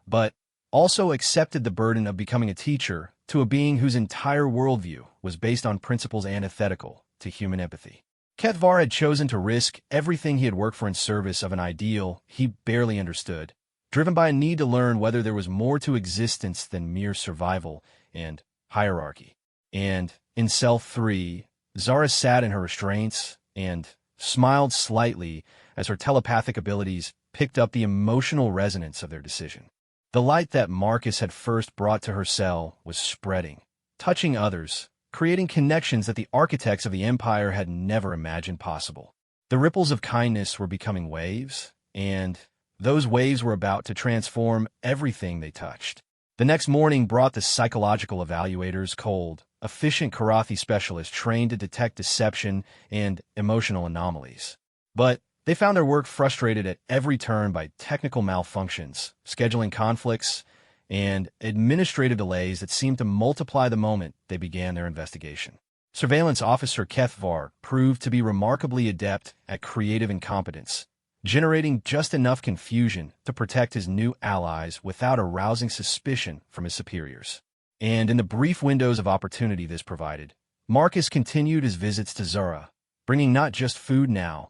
Speaker 1: but also accepted the burden of becoming a teacher to a being whose entire worldview was based on principles antithetical to human empathy. Kethvar had chosen to risk everything he had worked for in service of an ideal he barely understood, driven by a need to learn whether there was more to existence than mere survival and hierarchy. And in Cell 3, Zara sat in her restraints and smiled slightly as her telepathic abilities picked up the emotional resonance of their decision. The light that Marcus had first brought to her cell was spreading, touching others, creating connections that the architects of the Empire had never imagined possible. The ripples of kindness were becoming waves, and those waves were about to transform everything they touched. The next morning brought the psychological evaluators cold, efficient Korathi specialists trained to detect deception and emotional anomalies. But they found their work frustrated at every turn by technical malfunctions, scheduling conflicts, and administrative delays that seemed to multiply the moment they began their investigation. Surveillance Officer Kethvar proved to be remarkably adept at creative incompetence, generating just enough confusion to protect his new allies without arousing suspicion from his superiors. And in the brief windows of opportunity this provided, Marcus continued his visits to Zara, bringing not just food now,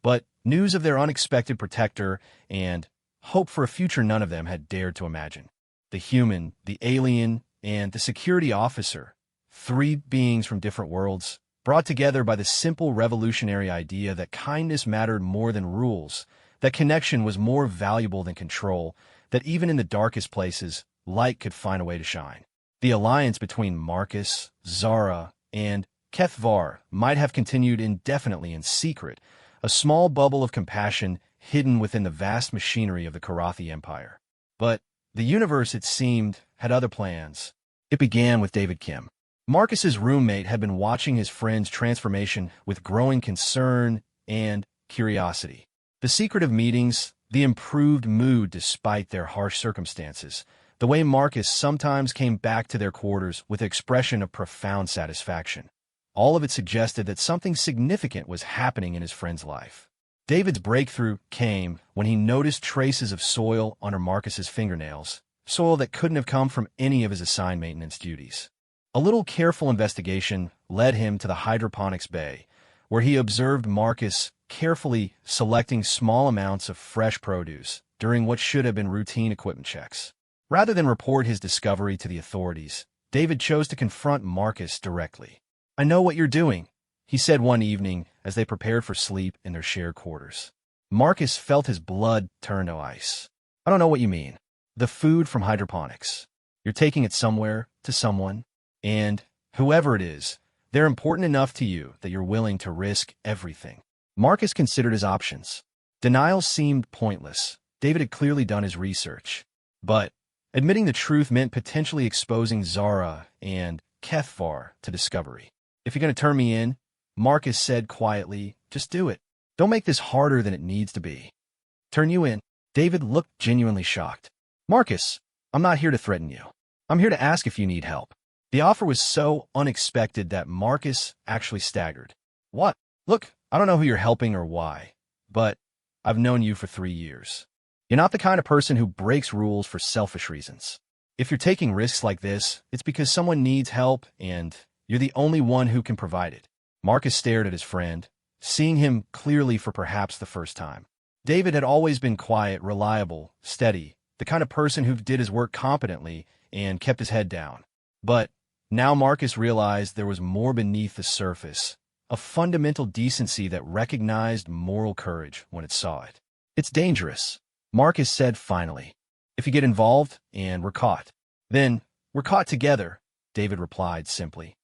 Speaker 1: But news of their unexpected protector and hope for a future none of them had dared to imagine. The human, the alien, and the security officer, three beings from different worlds, brought together by the simple revolutionary idea that kindness mattered more than rules, that connection was more valuable than control, that even in the darkest places, light could find a way to shine. The alliance between Marcus, Zara, and Kethvar might have continued indefinitely in secret, a small bubble of compassion hidden within the vast machinery of the Karathi Empire. But the universe, it seemed, had other plans. It began with David Kim. Marcus's roommate had been watching his friend's transformation with growing concern and curiosity. The secret of meetings, the improved mood despite their harsh circumstances, the way Marcus sometimes came back to their quarters with an expression of profound satisfaction. All of it suggested that something significant was happening in his friend's life. David's breakthrough came when he noticed traces of soil under Marcus's fingernails, soil that couldn't have come from any of his assigned maintenance duties. A little careful investigation led him to the hydroponics bay, where he observed Marcus carefully selecting small amounts of fresh produce during what should have been routine equipment checks. Rather than report his discovery to the authorities, David chose to confront Marcus directly. "I know what you're doing," he said one evening as they prepared for sleep in their shared quarters. Marcus felt his blood turn to ice. "I don't know what you mean." "The food from hydroponics. You're taking it somewhere, to someone, and whoever it is, they're important enough to you that you're willing to risk everything." Marcus considered his options. Denial seemed pointless. David had clearly done his research. But admitting the truth meant potentially exposing Zara and Kethvar to discovery. "If you're going to turn me in," Marcus said quietly, "just do it. Don't make this harder than it needs to be." "Turn you in?" David looked genuinely shocked. "Marcus, I'm not here to threaten you. I'm here to ask if you need help." The offer was so unexpected that Marcus actually staggered. "What?" "Look, I don't know who you're helping or why, but I've known you for 3 years. You're not the kind of person who breaks rules for selfish reasons. If you're taking risks like this, it's because someone needs help and you're the only one who can provide it." Marcus stared at his friend, seeing him clearly for perhaps the first time. David had always been quiet, reliable, steady, the kind of person who did his work competently and kept his head down. But now Marcus realized there was more beneath the surface, a fundamental decency that recognized moral courage when it saw it. "It's dangerous," Marcus said finally. "If you get involved and we're caught, then we're caught together," David replied simply.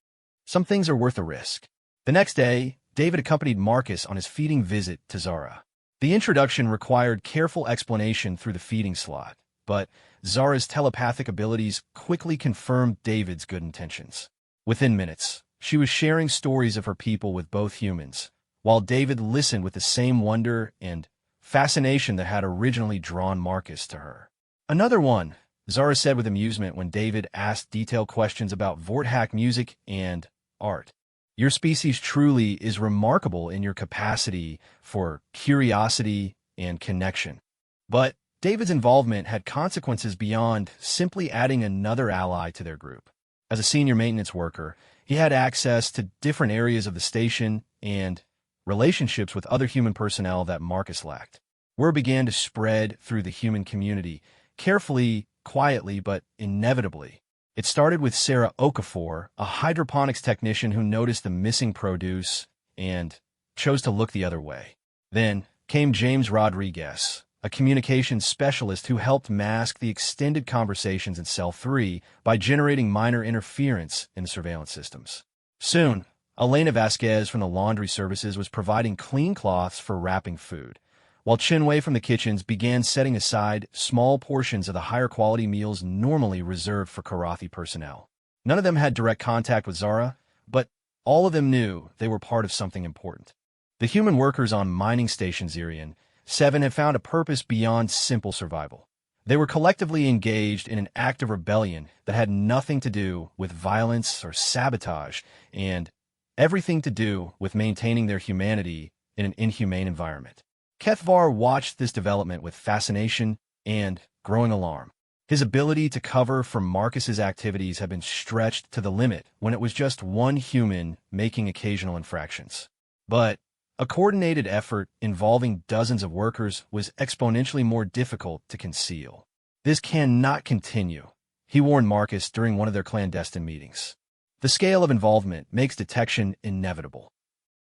Speaker 1: "Some things are worth a risk." The next day, David accompanied Marcus on his feeding visit to Zara. The introduction required careful explanation through the feeding slot, but Zara's telepathic abilities quickly confirmed David's good intentions. Within minutes, she was sharing stories of her people with both humans, while David listened with the same wonder and fascination that had originally drawn Marcus to her. "Another one," Zara said with amusement when David asked detailed questions about Vorthak music and art. "Your species truly is remarkable in your capacity for curiosity and connection." But David's involvement had consequences beyond simply adding another ally to their group. As a senior maintenance worker, he had access to different areas of the station and relationships with other human personnel that Marcus lacked. Word began to spread through the human community, carefully, quietly, but inevitably. It started with Sarah Okafor, a hydroponics technician who noticed the missing produce and chose to look the other way. Then came James Rodriguez, a communications specialist who helped mask the extended conversations in Cell 3 by generating minor interference in the surveillance systems. Soon, Elena Vasquez from the laundry services was providing clean cloths for wrapping food, while Chinwei from the kitchens began setting aside small portions of the higher quality meals normally reserved for Karathi personnel. None of them had direct contact with Zara, but all of them knew they were part of something important. The human workers on mining station Zirian 7 had found a purpose beyond simple survival. They were collectively engaged in an act of rebellion that had nothing to do with violence or sabotage and everything to do with maintaining their humanity in an inhumane environment. Kethvar watched this development with fascination and growing alarm. His ability to cover for Marcus's activities had been stretched to the limit when it was just one human making occasional infractions. But A coordinated effort involving dozens of workers was exponentially more difficult to conceal. This cannot continue, he warned Marcus during one of their clandestine meetings. The scale of involvement makes detection inevitable.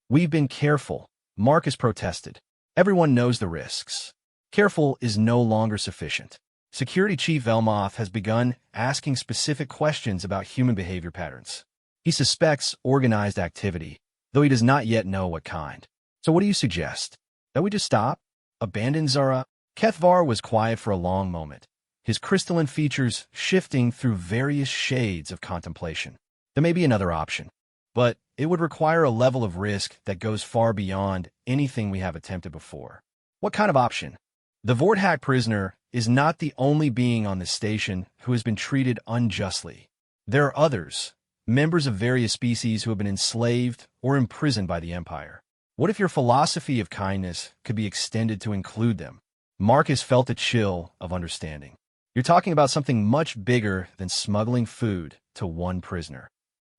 Speaker 1: We've been careful, Marcus protested. Everyone knows the risks. Careful is no longer sufficient. Security Chief Velmoth has begun asking specific questions about human behavior patterns. He suspects organized activity, though he does not yet know what kind. So what do you suggest? That we just stop? Abandon Zara? Kethvar was quiet for a long moment, his crystalline features shifting through various shades of contemplation. There may be another option, but it would require a level of risk that goes far beyond anything we have attempted before. What kind of option? The Vorthak prisoner is not the only being on this station who has been treated unjustly. There are others, members of various species who have been enslaved or imprisoned by the Empire. What if your philosophy of kindness could be extended to include them? Marcus felt a chill of understanding. You're talking about something much bigger than smuggling food to one prisoner.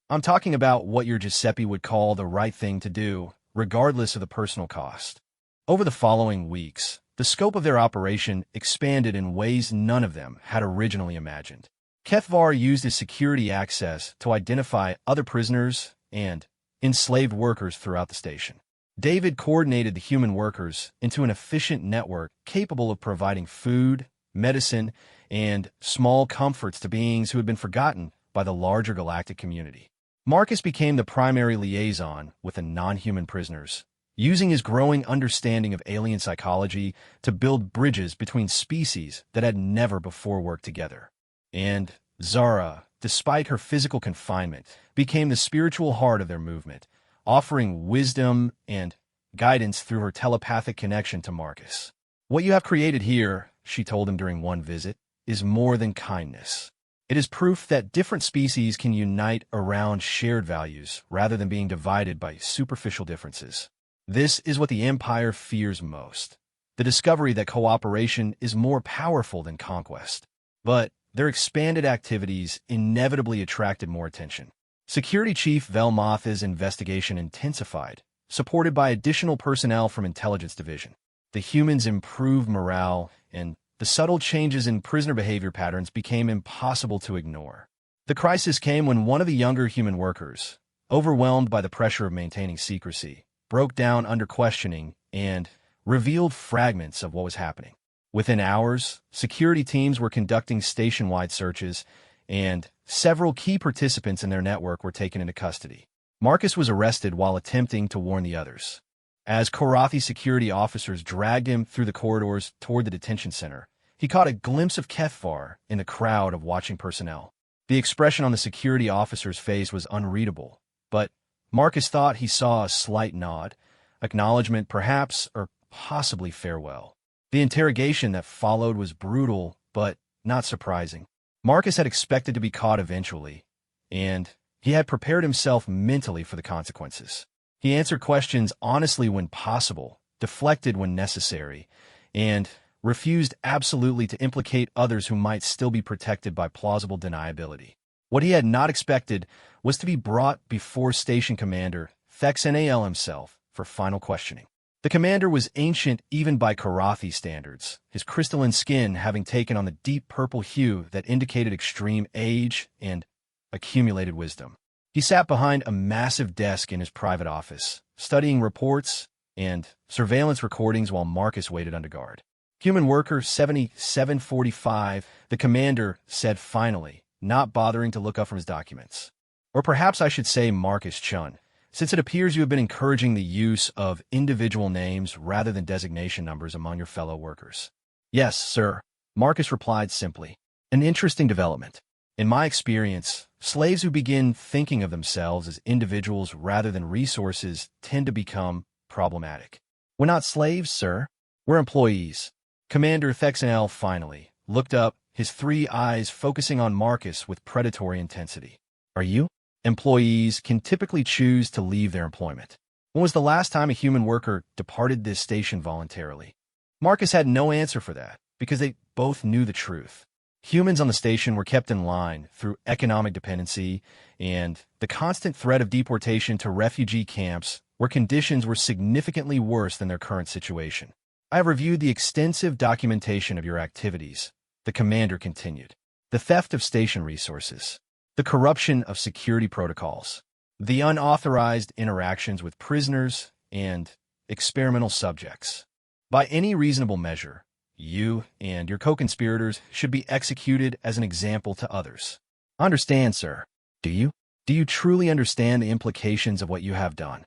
Speaker 1: I'm talking about what your Giuseppe would call the right thing to do, regardless of the personal cost. Over the following weeks, the scope of their operation expanded in ways none of them had originally imagined. Kethvar used his security access to identify other prisoners and enslaved workers throughout the station. David coordinated the human workers into an efficient network capable of providing food, medicine, and small comforts to beings who had been forgotten by the larger galactic community. Marcus became the primary liaison with the non-human prisoners, using his growing understanding of alien psychology to build bridges between species that had never before worked together. And Zara, despite her physical confinement, became the spiritual heart of their movement, offering wisdom and guidance through her telepathic connection to Marcus. What you have created here, she told him during one visit, is more than kindness. It is proof that different species can unite around shared values rather than being divided by superficial differences. This is what the Empire fears most, the discovery that cooperation is more powerful than conquest. But their expanded activities inevitably attracted more attention. Security Chief Velmoth's investigation intensified, supported by additional personnel from Intelligence Division. The humans' improved morale and the subtle changes in prisoner behavior patterns became impossible to ignore. The crisis came when one of the younger human workers, overwhelmed by the pressure of maintaining secrecy, broke down under questioning and revealed fragments of what was happening. Within hours, security teams were conducting station-wide searches, and several key participants in their network were taken into custody. Marcus was arrested while attempting to warn the others. As Korathi security officers dragged him through the corridors toward the detention center, he caught a glimpse of Kethvar in the crowd of watching personnel. The expression on the security officer's face was unreadable, but Marcus thought he saw a slight nod, acknowledgement perhaps, or possibly farewell. The interrogation that followed was brutal, but not surprising. Marcus had expected to be caught eventually, and he had prepared himself mentally for the consequences. He answered questions honestly when possible, deflected when necessary, and refused absolutely to implicate others who might still be protected by plausible deniability. What he had not expected was to be brought before Station Commander Thexnal himself for final questioning. The commander was ancient even by Korathi standards, his crystalline skin having taken on the deep purple hue that indicated extreme age and accumulated wisdom. He sat behind a massive desk in his private office, studying reports and surveillance recordings while Marcus waited under guard. Human worker 7745, the commander said finally, not bothering to look up from his documents. Or perhaps I should say Marcus Chun, since it appears you have been encouraging the use of individual names rather than designation numbers among your fellow workers. Yes, sir, Marcus replied simply. An interesting development. In my experience, slaves who begin thinking of themselves as individuals rather than resources tend to become problematic. We're not slaves, sir. We're employees. Commander Thexnal finally looked up, his three eyes focusing on Marcus with predatory intensity. Are you? Employees can typically choose to leave their employment. When was the last time a human worker departed this station voluntarily? Marcus had no answer for that, because they both knew the truth. Humans on the station were kept in line through economic dependency and the constant threat of deportation to refugee camps where conditions were significantly worse than their current situation. I have reviewed the extensive documentation of your activities, the commander continued. The theft of station resources, the corruption of security protocols, the unauthorized interactions with prisoners and experimental subjects. By any reasonable measure, you and your co-conspirators should be executed as an example to others. Understand, sir. Do you? Do you truly understand the implications of what you have done?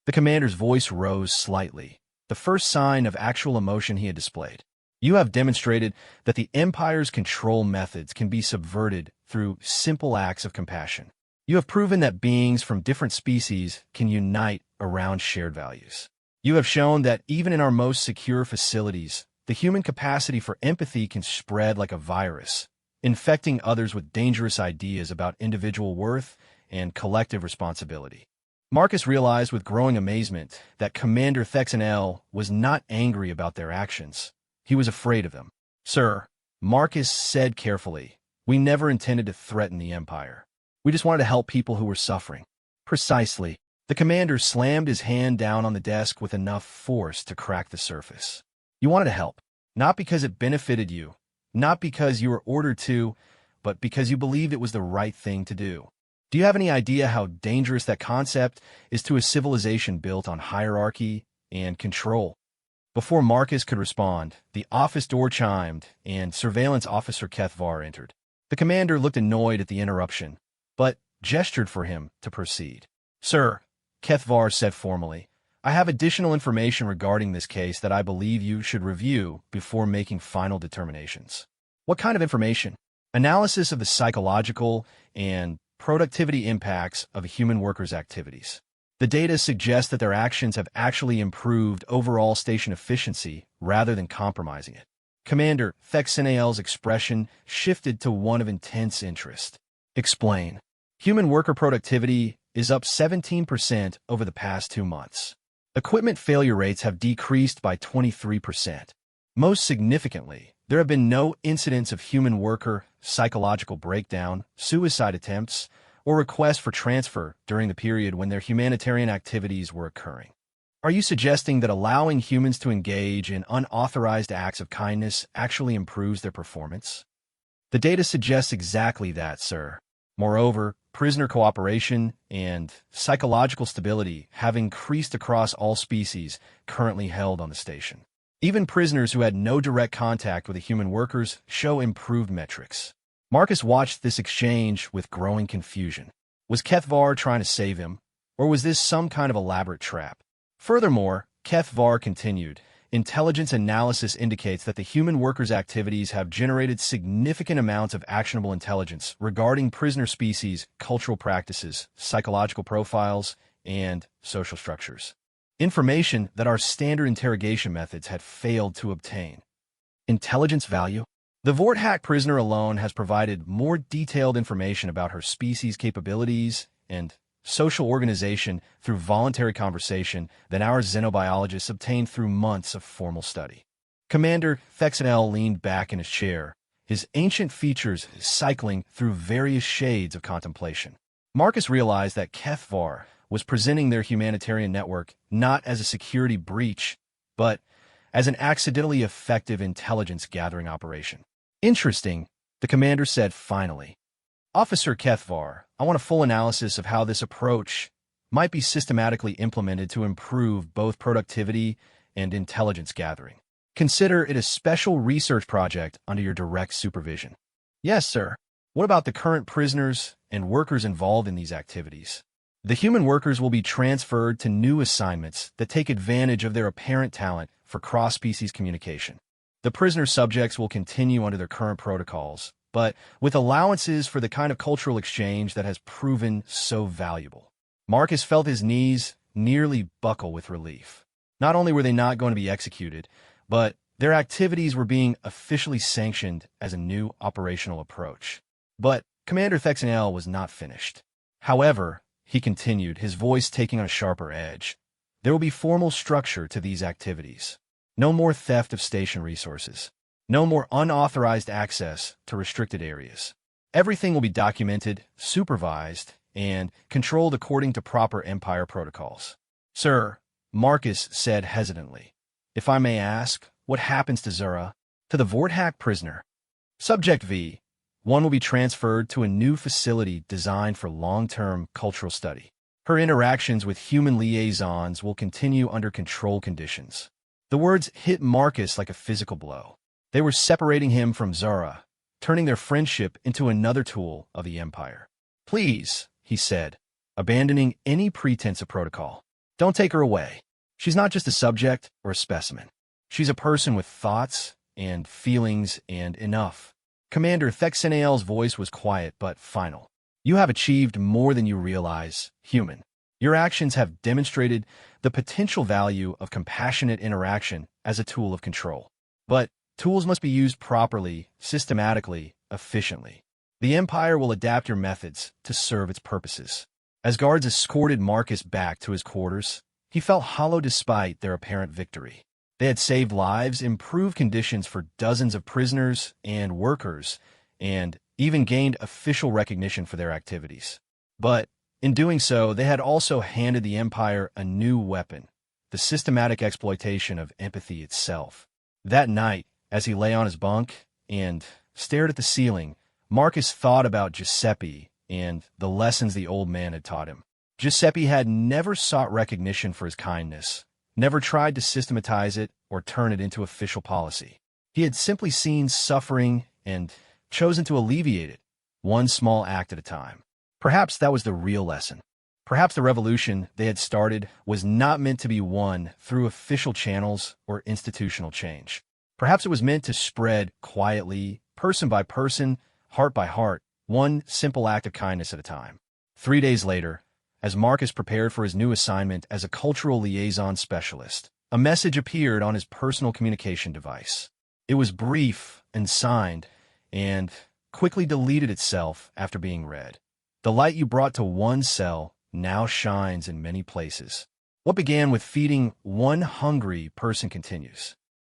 Speaker 1: The commander's voice rose slightly, the first sign of actual emotion he had displayed. You have demonstrated that the Empire's control methods can be subverted through simple acts of compassion. You have proven that beings from different species can unite around shared values. You have shown that even in our most secure facilities, the human capacity for empathy can spread like a virus, infecting others with dangerous ideas about individual worth and collective responsibility. Marcus realized with growing amazement that Commander Thexanel was not angry about their actions. He was afraid of them. Sir, Marcus said carefully, we never intended to threaten the Empire. We just wanted to help people who were suffering. Precisely. The commander slammed his hand down on the desk with enough force to crack the surface. You wanted to help, not because it benefited you, not because you were ordered to, but because you believed it was the right thing to do. Do you have any idea how dangerous that concept is to a civilization built on hierarchy and control? Before Marcus could respond, the office door chimed, and Surveillance Officer Kethvar entered. The commander looked annoyed at the interruption, but gestured for him to proceed. Sir, Kethvar said formally, I have additional information regarding this case that I believe you should review before making final determinations. What kind of information? Analysis of the psychological and productivity impacts of a human worker's activities. The data suggests that their actions have actually improved overall station efficiency rather than compromising it. Commander Thexanael's expression shifted to one of intense interest. Explain. Human worker productivity is up 17% over the past 2 months. Equipment failure rates have decreased by 23%. Most significantly, there have been no incidents of human worker psychological breakdown, suicide attempts, or requests for transfer during the period when their humanitarian activities were occurring. Are you suggesting that allowing humans to engage in unauthorized acts of kindness actually improves their performance? The data suggests exactly that, sir. Moreover, prisoner cooperation and psychological stability have increased across all species currently held on the station. Even prisoners who had no direct contact with the human workers show improved metrics. Marcus watched this exchange with growing confusion. Was Kethvar trying to save him, or was this some kind of elaborate trap? Furthermore, Kethvar continued, intelligence analysis indicates that the human workers' activities have generated significant amounts of actionable intelligence regarding prisoner species, cultural practices, psychological profiles, and social structures. Information that our standard interrogation methods had failed to obtain. Intelligence value? The Vorthak prisoner alone has provided more detailed information about her species' capabilities and social organization through voluntary conversation than our xenobiologists obtained through months of formal study. Commander Thexanel leaned back in his chair, his ancient features cycling through various shades of contemplation. Marcus realized that Kethvar was presenting their humanitarian network not as a security breach, but as an accidentally effective intelligence-gathering operation. Interesting, the commander said finally. Officer Kethvar, I want a full analysis of how this approach might be systematically implemented to improve both productivity and intelligence gathering. Consider it a special research project under your direct supervision. Yes, sir. What about the current prisoners and workers involved in these activities? The human workers will be transferred to new assignments that take advantage of their apparent talent for cross-species communication. The prisoner subjects will continue under their current protocols, but with allowances for the kind of cultural exchange that has proven so valuable. Marcus felt his knees nearly buckle with relief. Not only were they not going to be executed, but their activities were being officially sanctioned as a new operational approach. But Commander Thexanel was not finished. However, he continued, his voice taking on a sharper edge, there will be formal structure to these activities. No more theft of station resources. No more unauthorized access to restricted areas. Everything will be documented, supervised, and controlled according to proper Empire protocols. Sir, Marcus said hesitantly. If I may ask, what happens to Zura? To the Vorthack prisoner. Subject V. One will be transferred to a new facility designed for long-term cultural study. Her interactions with human liaisons will continue under controlled conditions. The words hit Marcus like a physical blow. They were separating him from Zura, turning their friendship into another tool of the Empire. Please, he said, abandoning any pretense of protocol. Don't take her away. She's not just a subject or a specimen. She's a person with thoughts and feelings and enough. Commander Thexenael's voice was quiet but final. You have achieved more than you realize, human. Your actions have demonstrated the potential value of compassionate interaction as a tool of control. But tools must be used properly, systematically, efficiently. The Empire will adapt your methods to serve its purposes. As guards escorted Marcus back to his quarters, he felt hollow despite their apparent victory. They had saved lives, improved conditions for dozens of prisoners and workers, and even gained official recognition for their activities. But in doing so, they had also handed the Empire a new weapon, the systematic exploitation of empathy itself. That night, as he lay on his bunk and stared at the ceiling, Marcus thought about Giuseppe and the lessons the old man had taught him. Giuseppe had never sought recognition for his kindness, never tried to systematize it or turn it into official policy. He had simply seen suffering and chosen to alleviate it, one small act at a time. Perhaps that was the real lesson. Perhaps the revolution they had started was not meant to be won through official channels or institutional change. Perhaps it was meant to spread quietly, person by person, heart by heart, one simple act of kindness at a time. 3 days later, as Marcus prepared for his new assignment as a cultural liaison specialist, a message appeared on his personal communication device. It was brief and signed, and quickly deleted itself after being read. The light you brought to one cell now shines in many places. What began with feeding one hungry person continues.